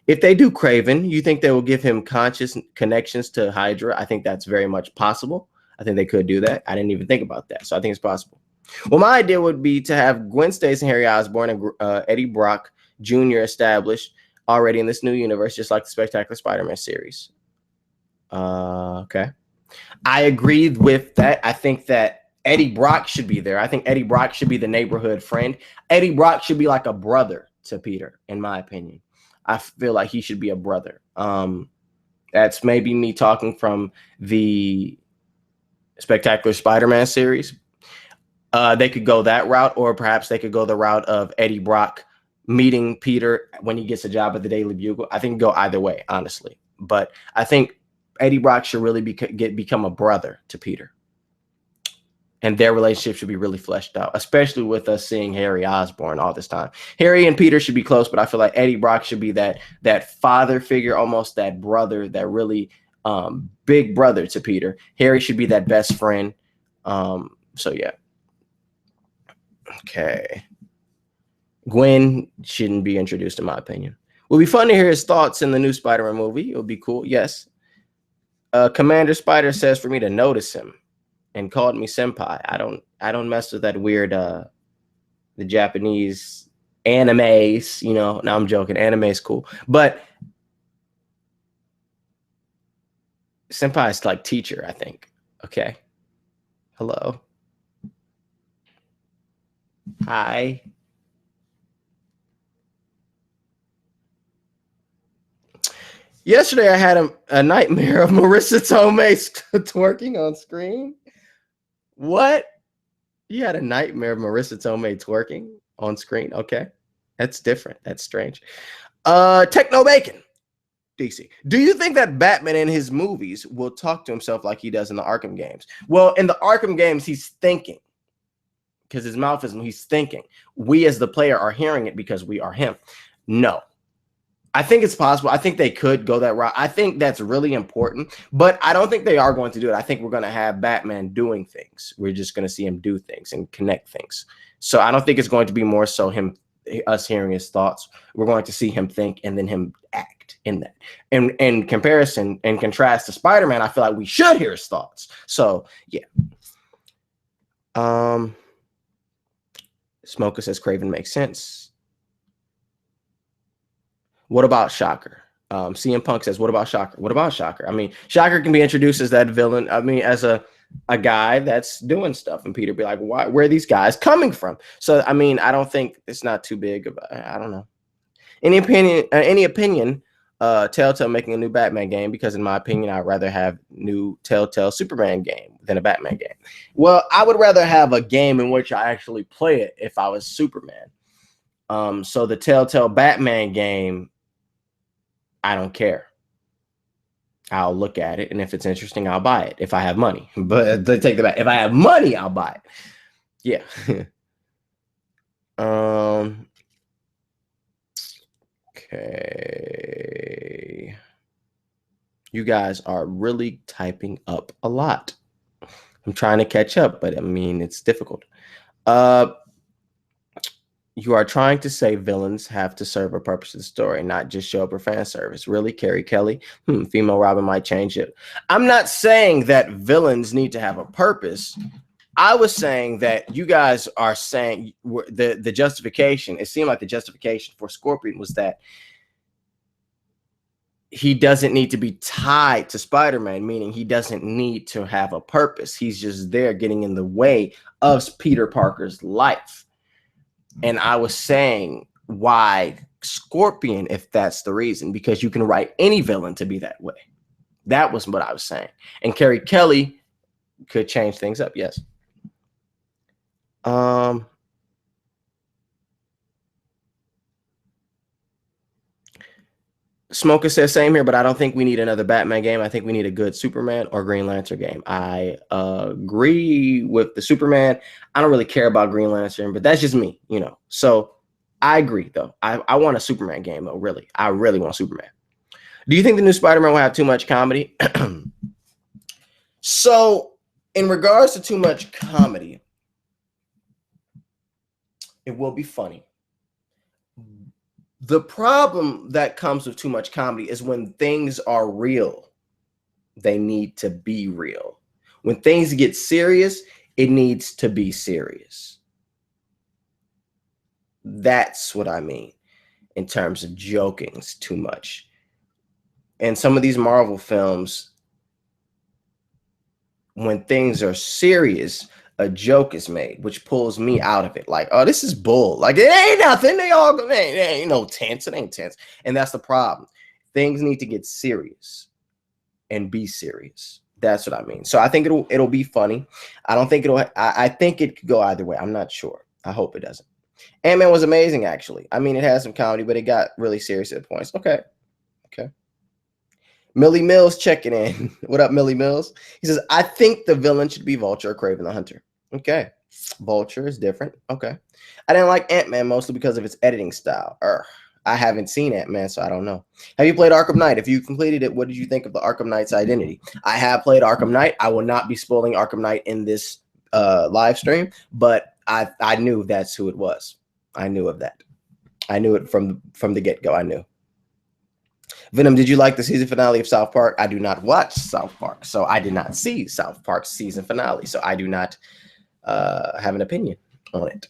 If they do Kraven, you think they will give him conscious connections to Hydra? I think that's very much possible. I think they could do that. I didn't even think about that. So I think it's possible. Well, my idea would be to have Gwen Stacy and Harry Osborn and Eddie Brock Jr. established already in this new universe, just like the Spectacular Spider-Man series. Okay. I agree with that. I think that Eddie Brock should be there. I think Eddie Brock should be the neighborhood friend. Eddie Brock should be like a brother to Peter, in my opinion. I feel like he should be a brother. That's maybe me talking from the Spectacular Spider-Man series. They could go that route, or perhaps they could go the route of Eddie Brock meeting Peter when he gets a job at the Daily Bugle. I think go either way, honestly. But I think Eddie Brock should really become a brother to Peter. And their relationship should be really fleshed out, especially with us seeing Harry Osborn all this time. Harry and Peter should be close, but I feel like Eddie Brock should be that father figure, almost that brother, that really big brother to Peter. Harry should be that best friend. So, yeah. Okay. Gwen shouldn't be introduced, in my opinion. It would be fun to hear his thoughts in the new Spider-Man movie. It would be cool. Yes. Commander Spider says for me to notice him and called me senpai. I don't mess with that weird the Japanese animes, you know. No, I'm joking. Anime is cool. But senpai is like teacher, I think. Okay. Hello. Hi. Yesterday, I had a nightmare of Marissa Tomei twerking on screen. What? You had a nightmare of Marissa Tomei twerking on screen? Okay. That's different. That's strange. Techno Bacon. DC. Do you think that Batman in his movies will talk to himself like he does in the Arkham games? Well, in the Arkham games, he's thinking. Because his mouth is, he's thinking. We as the player are hearing it because we are him. No. I think it's possible. I think they could go that route. I think that's really important, but I don't think they are going to do it. I think we're going to have Batman doing things. We're just going to see him do things and connect things. So I don't think it's going to be more so us hearing his thoughts. We're going to see him think and then him act in that. And in comparison and contrast to Spider-Man, I feel like we should hear his thoughts. So yeah. Smoker says Kraven makes sense. What about Shocker? CM Punk says, what about Shocker? What about Shocker? I mean, Shocker can be introduced as that villain. I mean, as a guy that's doing stuff. And Peter be like, why? Where are these guys coming from? So, I mean, I don't think it's not too big of I don't know. Any opinion Telltale making a new Batman game because, in my opinion, I'd rather have new Telltale Superman game than a Batman game. Well, I would rather have a game in which I actually play it if I was Superman. So the Telltale Batman game, I don't care. I'll look at it, and if it's interesting, I'll buy it if I have money. But take the back. If I have money, I'll buy it. Yeah. Okay. You guys are really typing up a lot. I'm trying to catch up, but I mean, it's difficult. You are trying to say villains have to serve a purpose of the story, not just show up for fan service. Really, Carrie Kelly? Female Robin might change it. I'm not saying that villains need to have a purpose. I was saying that you guys are saying the justification, it seemed like the justification for Scorpion was that he doesn't need to be tied to Spider-Man, meaning he doesn't need to have a purpose. He's just there getting in the way of Peter Parker's life. And I was saying, why Scorpion, if that's the reason? Because you can write any villain to be that way. That was what I was saying. And Carrie Kelly could change things up, yes. Smoker says same here, but I don't think we need another Batman game. I think we need a good Superman or Green Lantern game. I agree with the Superman. I don't really care about Green Lantern, but that's just me, you know. So I agree, though. I want a Superman game, though, really. I really want Superman. Do you think the new Spider-Man will have too much comedy? So in regards to too much comedy, it will be funny. The problem that comes with too much comedy is when things are real, they need to be real. When things get serious, it needs to be serious. That's what I mean in terms of joking too much. And some of these Marvel films, when things are serious, a joke is made, which pulls me out of it. Like, oh, this is bull. Like, it ain't nothing. They all, it ain't no tense. It ain't tense. And that's the problem. Things need to get serious and be serious. That's what I mean. So I think it'll be funny. I don't think I think it could go either way. I'm not sure. I hope it doesn't. Ant-Man was amazing, actually. I mean, it had some comedy, but it got really serious at points. Okay. Millie Mills checking in. What up, Millie Mills? He says, I think the villain should be Vulture or Kraven the Hunter. Okay. Vulture is different. Okay. I didn't like Ant-Man mostly because of its editing style. I haven't seen Ant-Man, so I don't know. Have you played Arkham Knight? If you completed it, what did you think of the Arkham Knight's identity? I have played Arkham Knight. I will not be spoiling Arkham Knight in this live stream, but I knew that's who it was. I knew of that. I knew it from the get-go. I knew. Venom, did you like the season finale of South Park? I do not watch South Park, so I did not see South Park's season finale, so I do not have an opinion on it.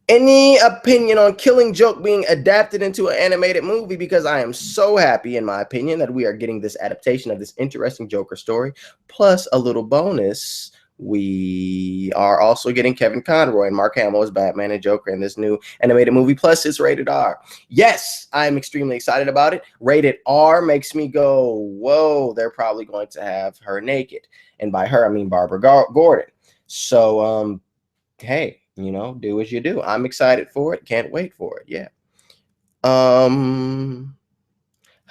Any opinion on Killing Joke being adapted into an animated movie? Because I am so happy, in my opinion, that we are getting this adaptation of this interesting Joker story, plus a little bonus. We are also getting Kevin Conroy and Mark Hamill as Batman and Joker in this new animated movie, plus it's rated R. Yes, I'm extremely excited about it. Rated R makes me go, whoa, they're probably going to have her naked. And by her, I mean Barbara Gordon. So, hey, you know, do as you do. I'm excited for it. Can't wait for it. Yeah.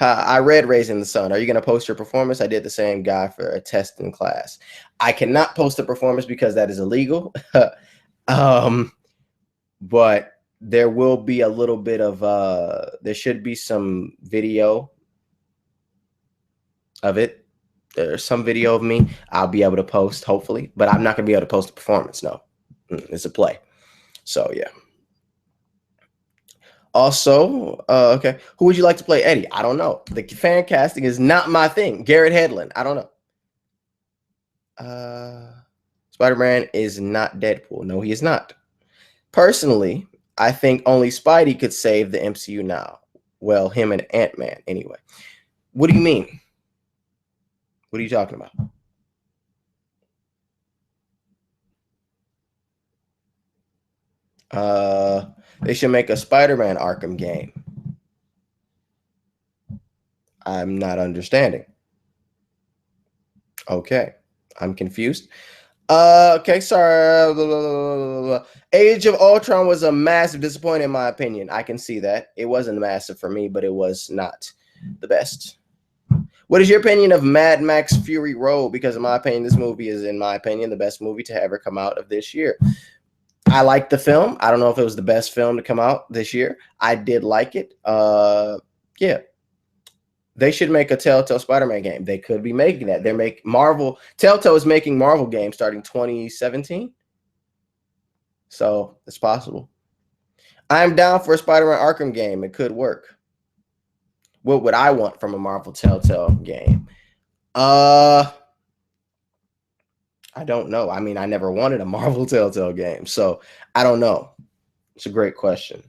I read Raising the Sun. Are you going to post your performance? I did the same guy for a test in class. I cannot post a performance because that is illegal. But there will be a little bit of, there should be some video of it. There's some video of me I'll be able to post, hopefully. But I'm not going to be able to post a performance, no. It's a play. So, yeah. Also, okay, who would you like to play Eddie? I don't know. The fan casting is not my thing. Garrett Hedlund, I don't know. Spider-Man is not Deadpool. No, he is not. Personally, I think only Spidey could save the MCU now. Well, him and Ant-Man, anyway. What do you mean? What are you talking about? They should make a Spider-Man Arkham game. I'm not understanding. Okay, I'm confused. Okay, sorry. Blah, blah, blah, blah, blah. Age of Ultron was a massive disappointment in my opinion. I can see that. It wasn't massive for me, but it was not the best. What is your opinion of Mad Max Fury Road? Because in my opinion, this movie is, in my opinion, the best movie to ever come out of this year. I liked the film. I don't know if it was the best film to come out this year. I did like it. Yeah. They should make a Telltale Spider-Man game. They could be making that. Telltale is making Marvel games starting 2017. So it's possible. I'm down for a Spider-Man Arkham game. It could work. What would I want from a Marvel Telltale game? I don't know. I mean, I never wanted a Marvel Telltale game, so I don't know. It's a great question.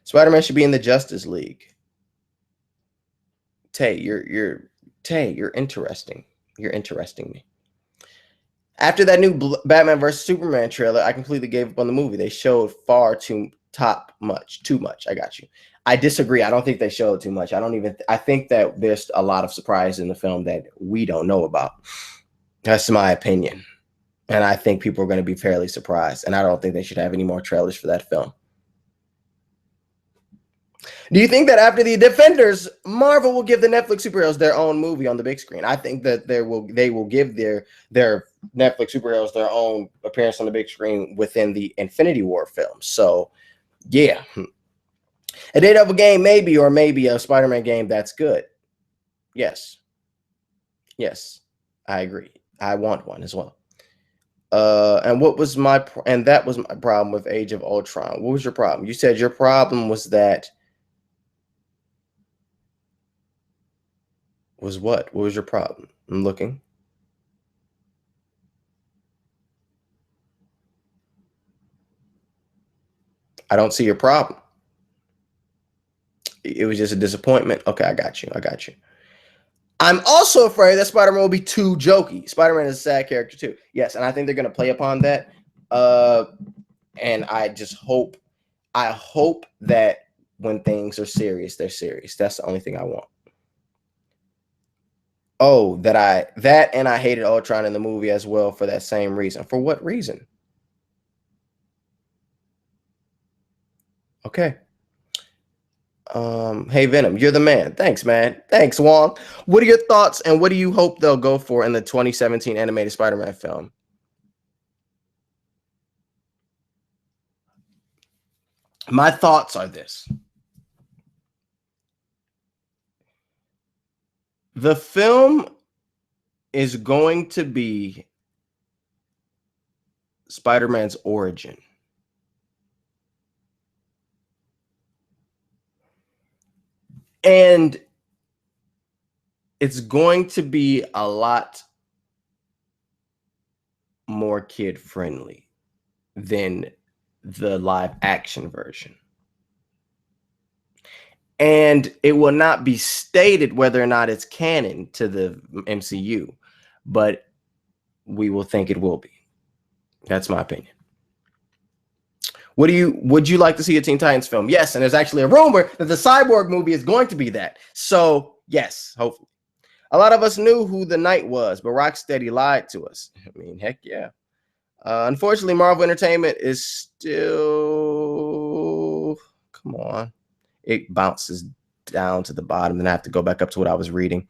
Spider-Man should be in the Justice League. Tay, you're interesting. You're interesting me. After that new Batman vs Superman trailer, I completely gave up on the movie. They showed far too much. I got you. I disagree. I don't think they showed too much. I think that there's a lot of surprise in the film that we don't know about. That's my opinion. And I think people are going to be fairly surprised. And I don't think they should have any more trailers for that film. Do you think that after the Defenders, Marvel will give the Netflix superheroes their own movie on the big screen? I think that they will give their Netflix superheroes their own appearance on the big screen within the Infinity War film. So, yeah. A Daredevil game, maybe, or maybe a Spider-Man game that's good. Yes. Yes, I agree. I want one as well. And that was my problem with Age of Ultron. What was your problem? You said your problem was that was what? What was your problem? I'm looking. I don't see your problem. It was just a disappointment. Okay, I got you. I'm also afraid that Spider-Man will be too jokey. Spider-Man is a sad character too. Yes, and I think they're going to play upon that. And I hope that when things are serious, they're serious. That's the only thing I want. Oh, and I hated Ultron in the movie as well for that same reason. For what reason? Okay. Hey Venom, you're the man. Thanks, man. Thanks, Wong. What are your thoughts and what do you hope they'll go for in the 2017 animated Spider-Man film? My thoughts are this. The film is going to be Spider-Man's origin. And it's going to be a lot more kid-friendly than the live action version. And it will not be stated whether or not it's canon to the MCU, but we will think it will be. That's my opinion. Would you like to see a Teen Titans film? Yes, and there's actually a rumor that the Cyborg movie is going to be that. So, yes, hopefully. A lot of us knew who the Knight was, but Rocksteady lied to us. I mean, heck yeah. Unfortunately, Marvel Entertainment is still... Come on. It bounces down to the bottom, and I have to go back up to what I was reading.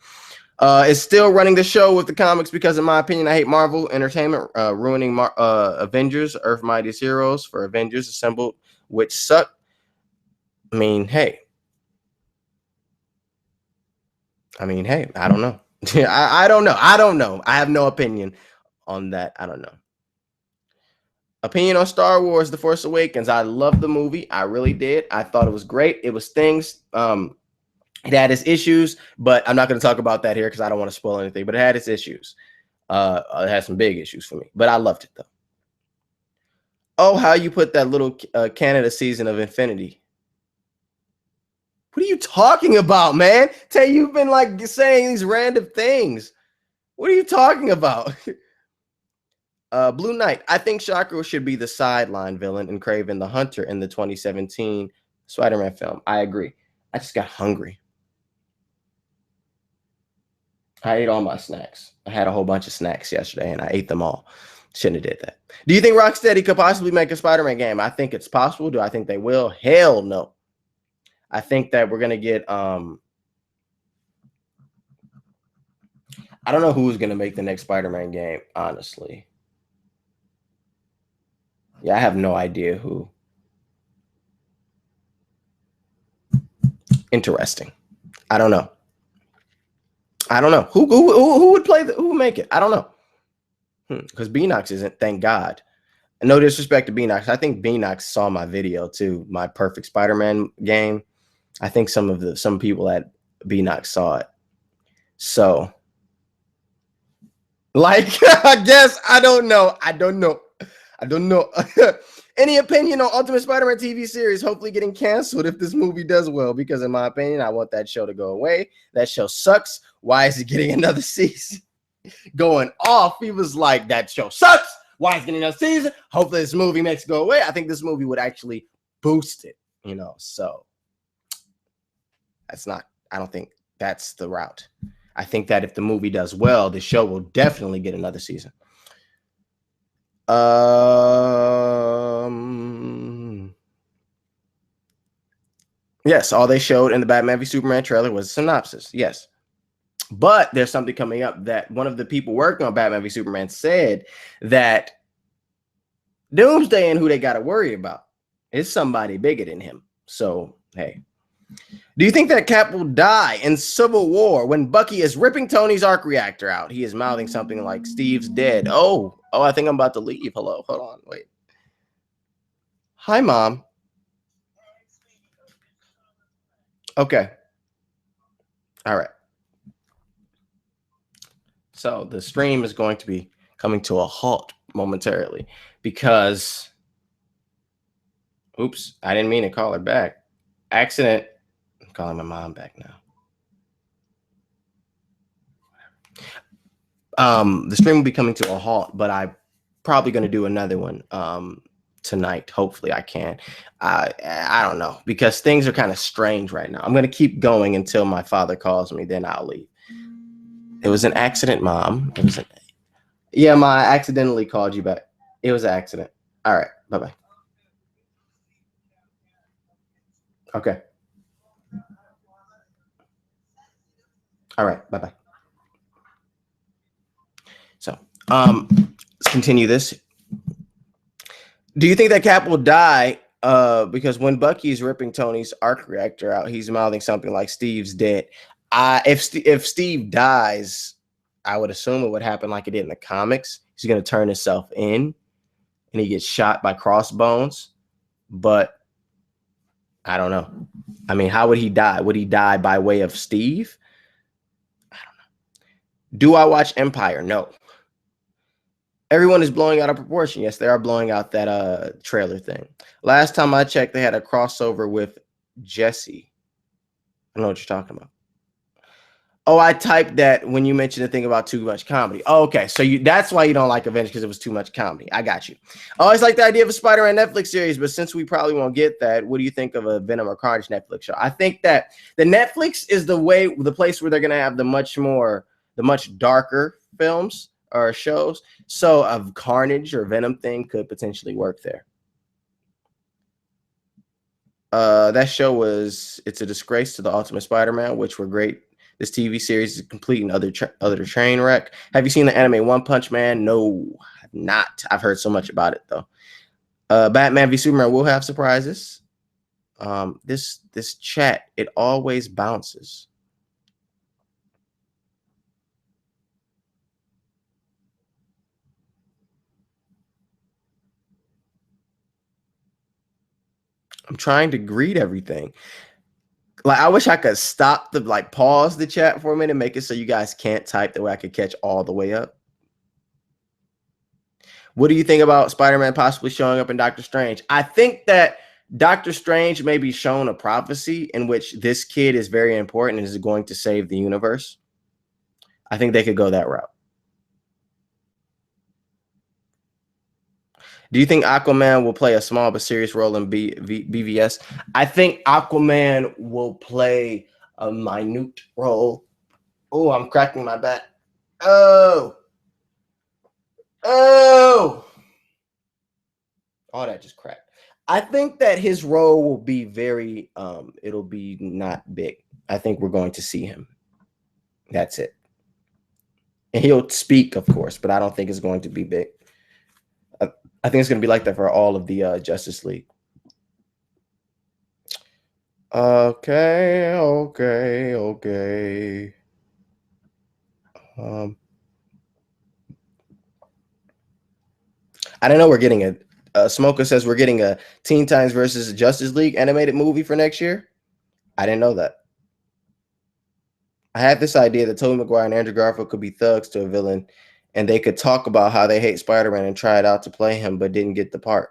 It's still running the show with the comics because, in my opinion, I hate Marvel Entertainment ruining Avengers, Earth Mightiest Heroes for Avengers Assembled, which suck. I mean, hey, I don't know. I don't know. I have no opinion on that. I don't know. Opinion on Star Wars: The Force Awakens. I loved the movie. I really did. I thought it was great. It was things. It had its issues, but I'm not going to talk about that here because I don't want to spoil anything. But it had its issues. It had some big issues for me, but I loved it though. Oh, how you put that little Canada season of Infinity? What are you talking about, man? Tay, you've been like saying these random things. What are you talking about? Blue Knight. I think Shocker should be the sideline villain and Kraven the Hunter in the 2017 Spider-Man film. I agree. I just got hungry. I ate all my snacks. I had a whole bunch of snacks yesterday, and I ate them all. Shouldn't have did that. Do you think Rocksteady could possibly make a Spider-Man game? I think it's possible. Do I think they will? Hell no. I think that we're gonna get I don't know who's gonna make the next Spider-Man game, honestly. Yeah, I have no idea who. Interesting. I don't know. Who would play who would make it? I don't know. Because Beanox isn't, thank God. No disrespect to Beanox. I think Beanox saw my video too, my perfect Spider-Man game. I think some people at Beanox saw it. So, like, I guess I don't know. Any opinion on Ultimate Spider-Man TV series hopefully getting canceled if this movie does well? Because in my opinion, I want that show to go away. That show sucks. Why is it getting another season? Going off, he was like, that show sucks. Why is it getting another season? Hopefully this movie makes it go away. I think this movie would actually boost it, so I don't think that's the route. I think that if the movie does well, the show will definitely get another season. Yes, all they showed in the Batman v Superman trailer was a synopsis. Yes. But there's something coming up that one of the people working on Batman v Superman said that Doomsday and who they got to worry about is somebody bigger than him. So, hey. Do you think that Cap will die in Civil War when Bucky is ripping Tony's arc reactor out? He is mouthing something like Steve's dead. Oh, I think I'm about to leave. Hello, hold on, wait. Hi, Mom. Okay. All right. So the stream is going to be coming to a halt momentarily because, oops, I didn't mean to call her back. Accident. I'm calling my mom back now. The stream will be coming to a halt, but I'm probably going to do another one tonight. Hopefully I can. I don't know, because things are kind of strange right now. I'm going to keep going until my father calls me, then I'll leave. It was an accident, Mom. Yeah, Ma, I accidentally called you back. It was an accident. All right, bye-bye. Okay. All right, bye-bye. So, let's continue this. Do you think that Cap will die? Because when Bucky's ripping Tony's arc reactor out, he's mouthing something like Steve's dead. If Steve dies, I would assume it would happen like it did in the comics. He's going to turn himself in, and he gets shot by crossbones. But I don't know. I mean, how would he die? Would he die by way of Steve? I don't know. Do I watch Empire? No. Everyone is blowing out of proportion. Yes, they are blowing out that trailer thing. Last time I checked, they had a crossover with Jesse. I don't know what you're talking about. Oh, I typed that when you mentioned the thing about too much comedy. Oh, okay, so that's why you don't like Avengers, because it was too much comedy. I got you. I always like the idea of a Spider-Man Netflix series, but since we probably won't get that, what do you think of a Venom or Carnage Netflix show? I think that the Netflix is the place where they're going to have the much darker films or shows. So a Carnage or Venom thing could potentially work there. That show it's a disgrace to the Ultimate Spider-Man, which were great. This TV series is complete and other train wreck. Have you seen the anime One Punch Man? No, I've not. I've heard so much about it though. Batman v Superman will have surprises. This chat, it always bounces. I'm trying to greet everything. Like, I wish I could stop pause the chat for a minute, make it so you guys can't type, the way I could catch all the way up. What do you think about Spider-Man possibly showing up in Doctor Strange? I think that Doctor Strange may be shown a prophecy in which this kid is very important and is going to save the universe. I think they could go that route. Do you think Aquaman will play a small but serious role in BVS? I think Aquaman will play a minute role. Oh, I'm cracking my back. Oh, oh, all that just cracked. I think that his role will be very, it'll be not big. I think we're going to see him. That's it. And he'll speak, of course, but I don't think it's going to be big. I think it's going to be like that for all of the Justice League. Okay. I don't know. We're getting a Smoker says we're getting a Teen Titans versus Justice League animated movie for next year. I didn't know that. I had this idea that Tobey Maguire and Andrew Garfield could be thugs to a villain, and they could talk about how they hate Spider-Man and try it out to play him, but didn't get the part.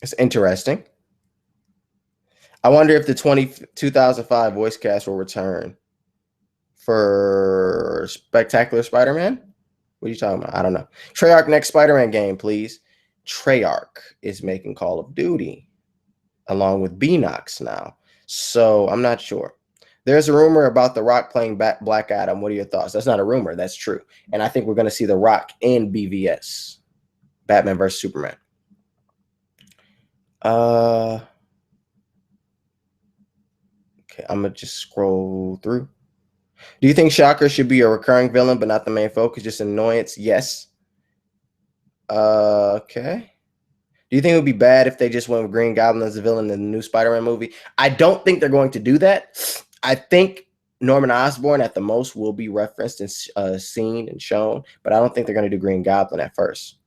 It's interesting. I wonder if the 2005 voice cast will return for Spectacular Spider-Man. What are you talking about? I don't know. Treyarch next Spider-Man game, please. Treyarch is making Call of Duty along with Beanox now. So I'm not sure. There's a rumor about The Rock playing Black Adam. What are your thoughts? That's not a rumor. That's true. And I think we're going to see The Rock in BVS. Batman versus Superman. Okay, I'm going to just scroll through. Do you think Shocker should be a recurring villain, but not the main focus, just an annoyance? Yes. Okay. Do you think it would be bad if they just went with Green Goblin as a villain in the new Spider-Man movie? I don't think they're going to do that. I think Norman Osborn at the most will be referenced and seen and shown, but I don't think they're going to do Green Goblin at first.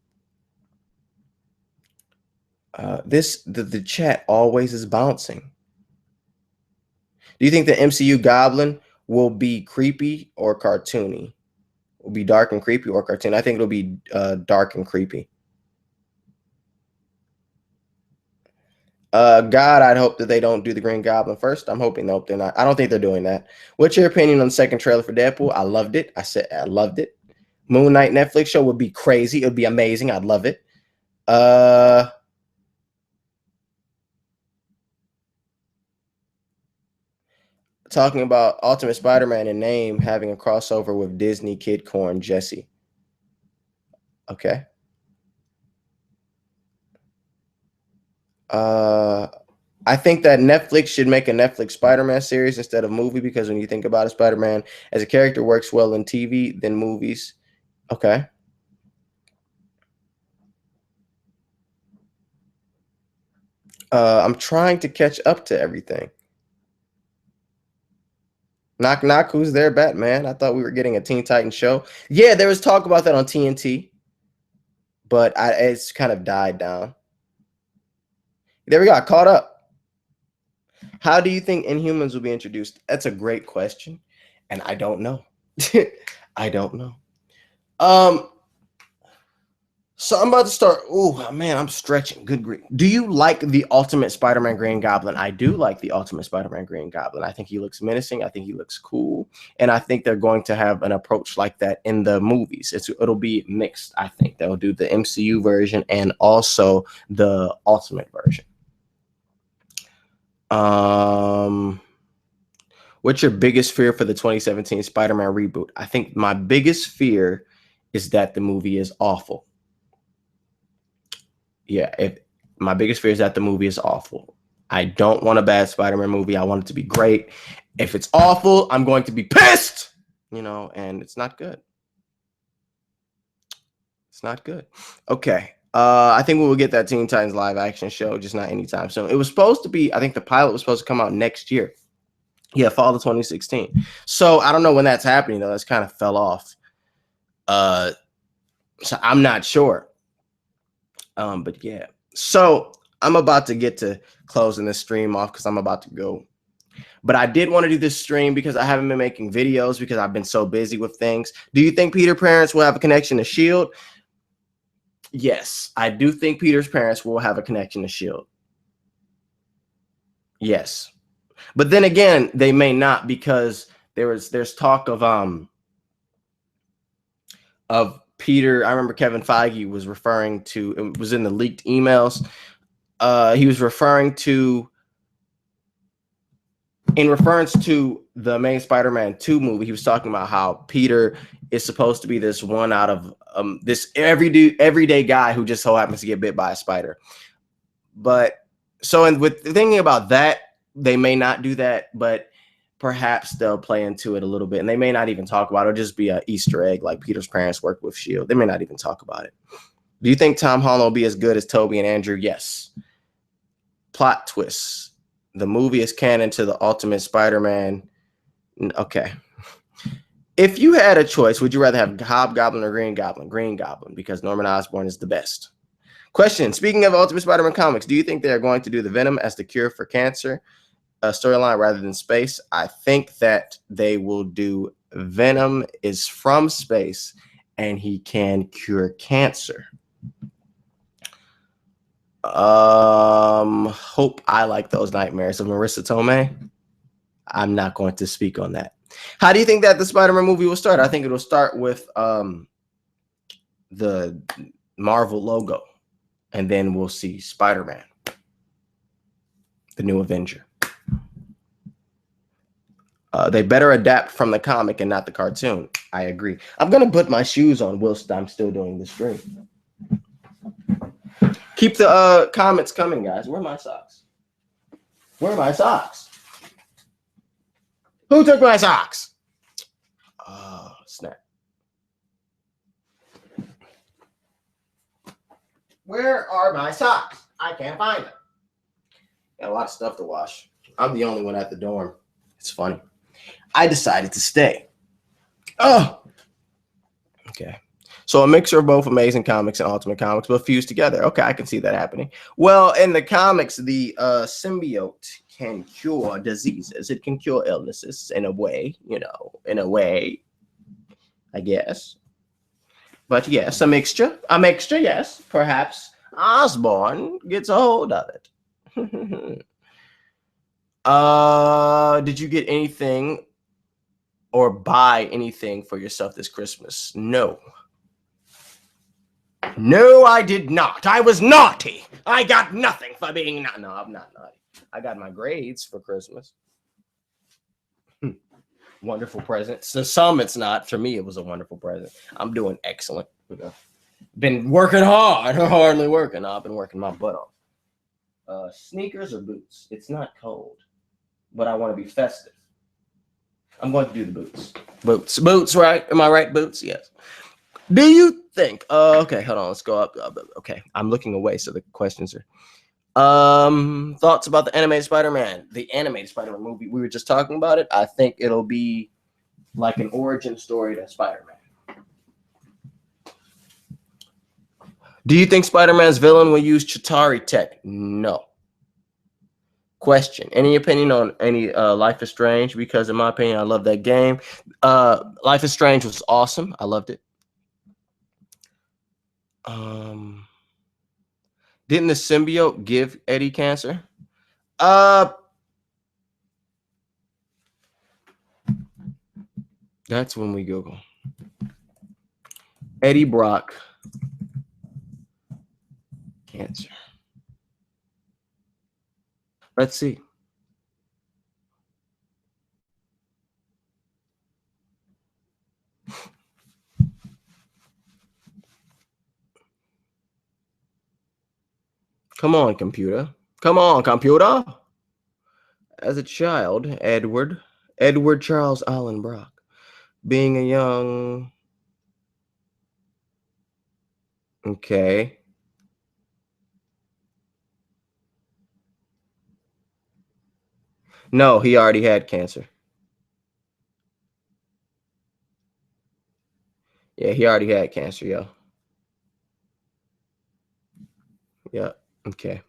The chat always is bouncing. Do you think the MCU Goblin will be creepy or cartoony? Will be dark and creepy or cartoon? I think it'll be dark and creepy. God, I'd hope that they don't do the Green Goblin first. I'm hoping they're not. I don't think they're doing that. What's your opinion on the second trailer for Deadpool? I loved it. I said I loved it. Moon Knight Netflix show would be crazy. It would be amazing. I'd love it. Talking about Ultimate Spider-Man in name having a crossover with Disney Kid Corn Jesse. Okay. I think that Netflix should make a Netflix Spider-Man series instead of movie, because when you think about it, Spider-Man as a character works well in TV than movies. Okay. I'm trying to catch up to everything. Knock knock, who's there, Batman? I thought we were getting a Teen Titans show. Yeah, there was talk about that on TNT, but it's kind of died down. There we go. I caught up. How do you think Inhumans will be introduced? That's a great question, and I don't know. I don't know. So I'm about to start. Oh man, I'm stretching. Good grief. Do you like the Ultimate Spider-Man Green Goblin? I do like the Ultimate Spider-Man Green Goblin. I think he looks menacing. I think he looks cool, and I think they're going to have an approach like that in the movies. It'll be mixed. I think they'll do the MCU version and also the Ultimate version. What's your biggest fear for the 2017 Spider-Man reboot? I think my biggest fear is that the movie is awful. Yeah, my biggest fear is that the movie is awful. I don't want a bad Spider-Man movie. I want it to be great. If it's awful, I'm going to be pissed, and it's not good. It's not good. Okay. I think we will get that Teen Titans live action show, just not anytime soon. It was supposed to be, I think the pilot was supposed to come out next year. Yeah, fall of 2016. So I don't know when that's happening, though. That's kind of fell off. So I'm not sure. But yeah. So I'm about to get to closing this stream off because I'm about to go. But I did want to do this stream because I haven't been making videos because I've been so busy with things. Do you think Peter's parents will have a connection to S.H.I.E.L.D.? Yes, I do think Peter's parents will have a connection to S.H.I.E.L.D. Yes. But then again, they may not, because there's talk of of Peter. I remember Kevin Feige was referring to, it was in the leaked emails. He was referring to, in reference to the main Spider-Man 2 movie, he was talking about how Peter is supposed to be this one out of this everyday guy who just so happens to get bit by a spider. But so, and with thinking about that, they may not do that, but perhaps they'll play into it a little bit, and they may not even talk about it. It'll just be an Easter egg, like Peter's parents worked with S.H.I.E.L.D. They may not even talk about it. Do you think Tom Holland will be as good as Tobey and Andrew? Yes. Plot twists. The movie is canon to the Ultimate Spider-Man. Okay. If you had a choice, would you rather have Hobgoblin or Green Goblin? Green Goblin, because Norman Osborn is the best. Question. Speaking of Ultimate Spider-Man comics, do you think they're going to do the Venom as the cure for cancer storyline rather than space? I think that they will do Venom is from space and he can cure cancer. Hope I like those nightmares of Marissa Tomei. I'm not going to speak on that. How do you think that the Spider-Man movie will start? I think it'll start with the Marvel logo, and then we'll see Spider-Man, the new Avenger. They better adapt from the comic and not the cartoon. I agree. I'm gonna put my shoes on whilst I'm still doing the stream. Keep the comments coming, guys. Where are my socks? Where are my socks? Who took my socks? Oh, snap. Where are my socks? I can't find them. Got a lot of stuff to wash. I'm the only one at the dorm. It's funny. I decided to stay. Oh, okay. So a mixture of both Amazing Comics and Ultimate Comics, but fused together. Okay, I can see that happening. Well, in the comics, the symbiote can cure diseases. It can cure illnesses in a way, in a way, I guess. But yes, a mixture, yes. Perhaps Osborn gets a hold of it. Did you get anything or buy anything for yourself this Christmas? No. No, I did not. I was naughty. I got nothing for being naughty. No, I'm not naughty. I got my grades for Christmas. Wonderful present. So some it's not. For me, it was a wonderful present. I'm doing excellent. Been working hard. Hardly working. I've been working my butt off. Sneakers or boots? It's not cold, but I want to be festive. I'm going to do the boots. Boots, right? Am I right? Boots, yes. Do you think? Okay, hold on. Let's go up. Okay, I'm looking away, so the questions are. Thoughts about the animated Spider-Man? The animated Spider-Man movie. We were just talking about it. I think it'll be like an origin story to Spider-Man. Do you think Spider-Man's villain will use Chitauri tech? No. Question. Any opinion on any Life is Strange? Because in my opinion, I love that game. Life is Strange was awesome. I loved it. Didn't the symbiote give Eddie cancer? That's when we Google. Eddie Brock cancer. Let's see. Come on, computer. Come on, computer. As a child, Edward Charles Allen Brock, being a young... Okay. No, he already had cancer. Yeah, he already had cancer, yo. Yeah, okay.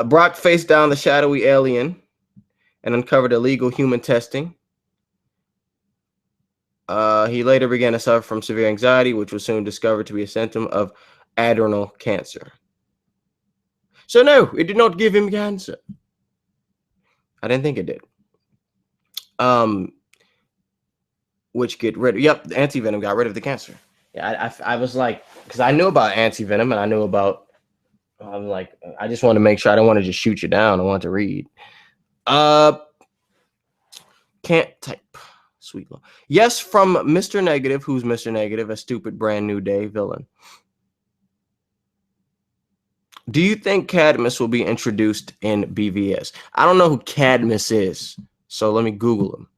Brock faced down the shadowy alien and uncovered illegal human testing. He later began to suffer from severe anxiety, which was soon discovered to be a symptom of adrenal cancer. So no, it did not give him cancer. I didn't think it did. Which get rid of, yep, the anti-venom got rid of the cancer. I was like, because I knew about anti-venom and I knew about. I'm like, I just want to make sure I don't want to just shoot you down. I want to read. Can't type. Sweet Lord. Yes, from Mr. Negative. Who's Mr. Negative? A stupid brand new day villain. Do you think Cadmus will be introduced in BVS? I don't know who Cadmus is, so let me Google him.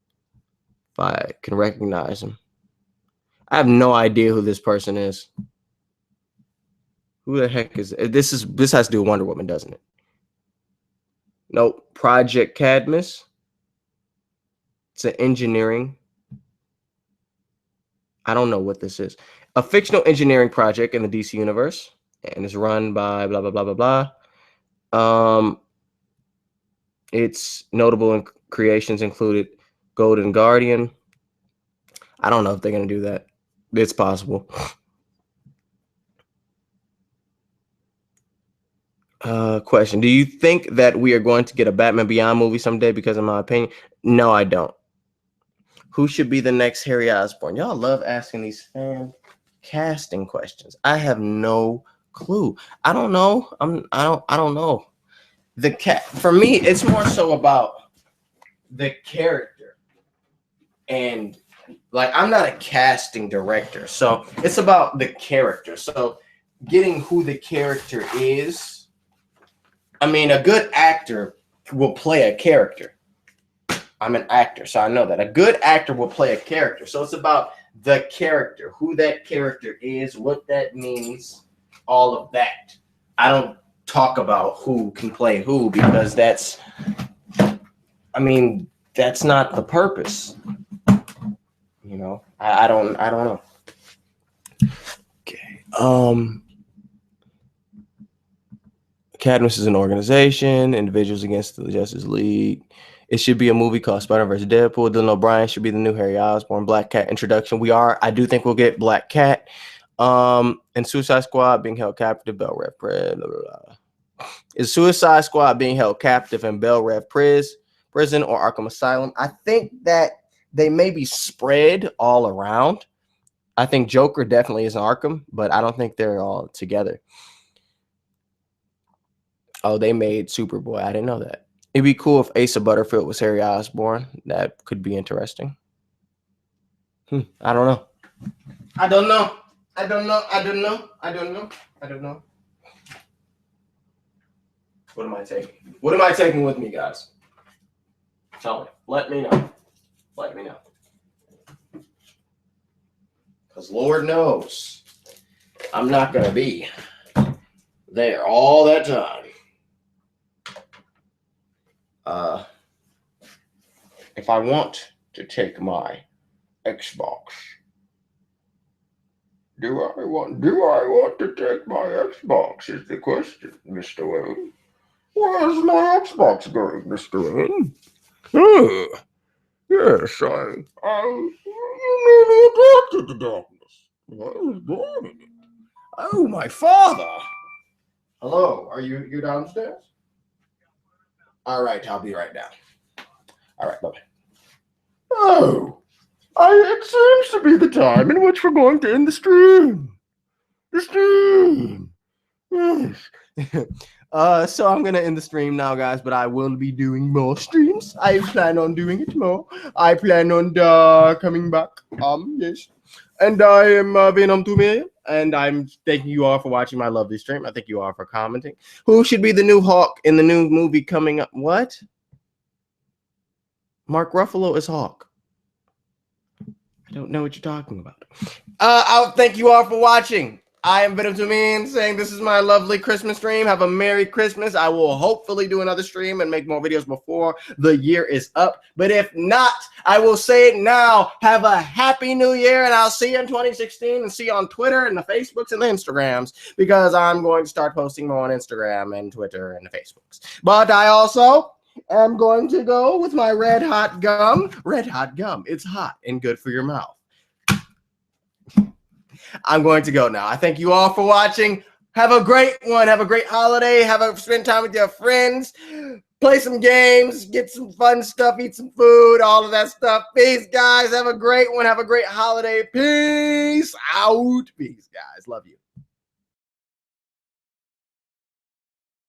If I can recognize him. I have no idea who this person is. Who the heck is this? This has to do with Wonder Woman, doesn't it? Nope. Project Cadmus. It's an engineering. I don't know what this is. A fictional engineering project in the DC universe, and it's run by blah blah blah blah blah. Its notable creations included Golden Guardian. I don't know if they're gonna do that. It's possible. Question: do you think that we are going to get a Batman Beyond movie someday? Because in my opinion, no, I don't. Who should be the next Harry Osborn? Y'all love asking these fan casting questions. I have no clue. I don't know. I don't know. The cat for me, it's more so about the character. And like I'm not a casting director, so it's about the character. So getting who the character is. I mean, a good actor will play a character. I'm an actor, so I know that. A good actor will play a character. So it's about the character, who that character is, what that means, all of that. I don't talk about who can play who because that's not the purpose. You know, I don't know. Okay. Cadmus is an organization, individuals against the Justice League. It should be a movie called Spider-Man vs. Deadpool. Dylan O'Brien should be the new Harry Osborn. Black Cat introduction. I do think we'll get Black Cat. And Suicide Squad being held captive, Bell Rev Prison. Blah, blah, blah. Is Suicide Squad being held captive in Bell Rev Prison or Arkham Asylum? I think that they may be spread all around. I think Joker definitely is in Arkham, but I don't think they're all together. Oh, they made Superboy. I didn't know that. It'd be cool if Asa Butterfield was Harry Osborn. That could be interesting. I don't know. I don't know. What am I taking? What am I taking with me, guys? Tell me. Let me know. Because Lord knows I'm not going to be there all that time. If I want to take my Xbox, do I want to take my Xbox is the question, Mr. Wayne. Where's my Xbox going, Mr. Wayne? Yes, you nearly adopted the darkness. I was born in it. Oh, my father. Hello, are you downstairs? All right, I'll be right down. All right, bye-bye. Oh, it seems to be the time in which we're going to end the stream. Yes. So I'm going to end the stream now, guys, but I will be doing more streams. I plan on doing it more. I plan on coming back. Yes. And I am Venom 2 million, and I'm thanking you all for watching my lovely stream. I thank you all for commenting. Who should be the new Hawk in the new movie coming up? What? Mark Ruffalo is Hawk. I don't know what you're talking about. I'll thank you all for watching. I am Venom 2 million saying this is my lovely Christmas stream. Have a Merry Christmas. I will hopefully do another stream and make more videos before the year is up. But if not, I will say it now. Have a Happy New Year, and I'll see you in 2016 and see you on Twitter and the Facebooks and the Instagrams because I'm going to start posting more on Instagram and Twitter and the Facebooks. But I also am going to go with my Red Hot Gum. Red Hot Gum. It's hot and good for your mouth. I'm going to go now. I thank you all for watching. Have a great one. Have a great holiday. Spend time with your friends. play some games, get some fun stuff, eat some food, all of that stuff. Peace, guys. Have a great one. Have a great holiday. Peace out. Peace, guys. Love you.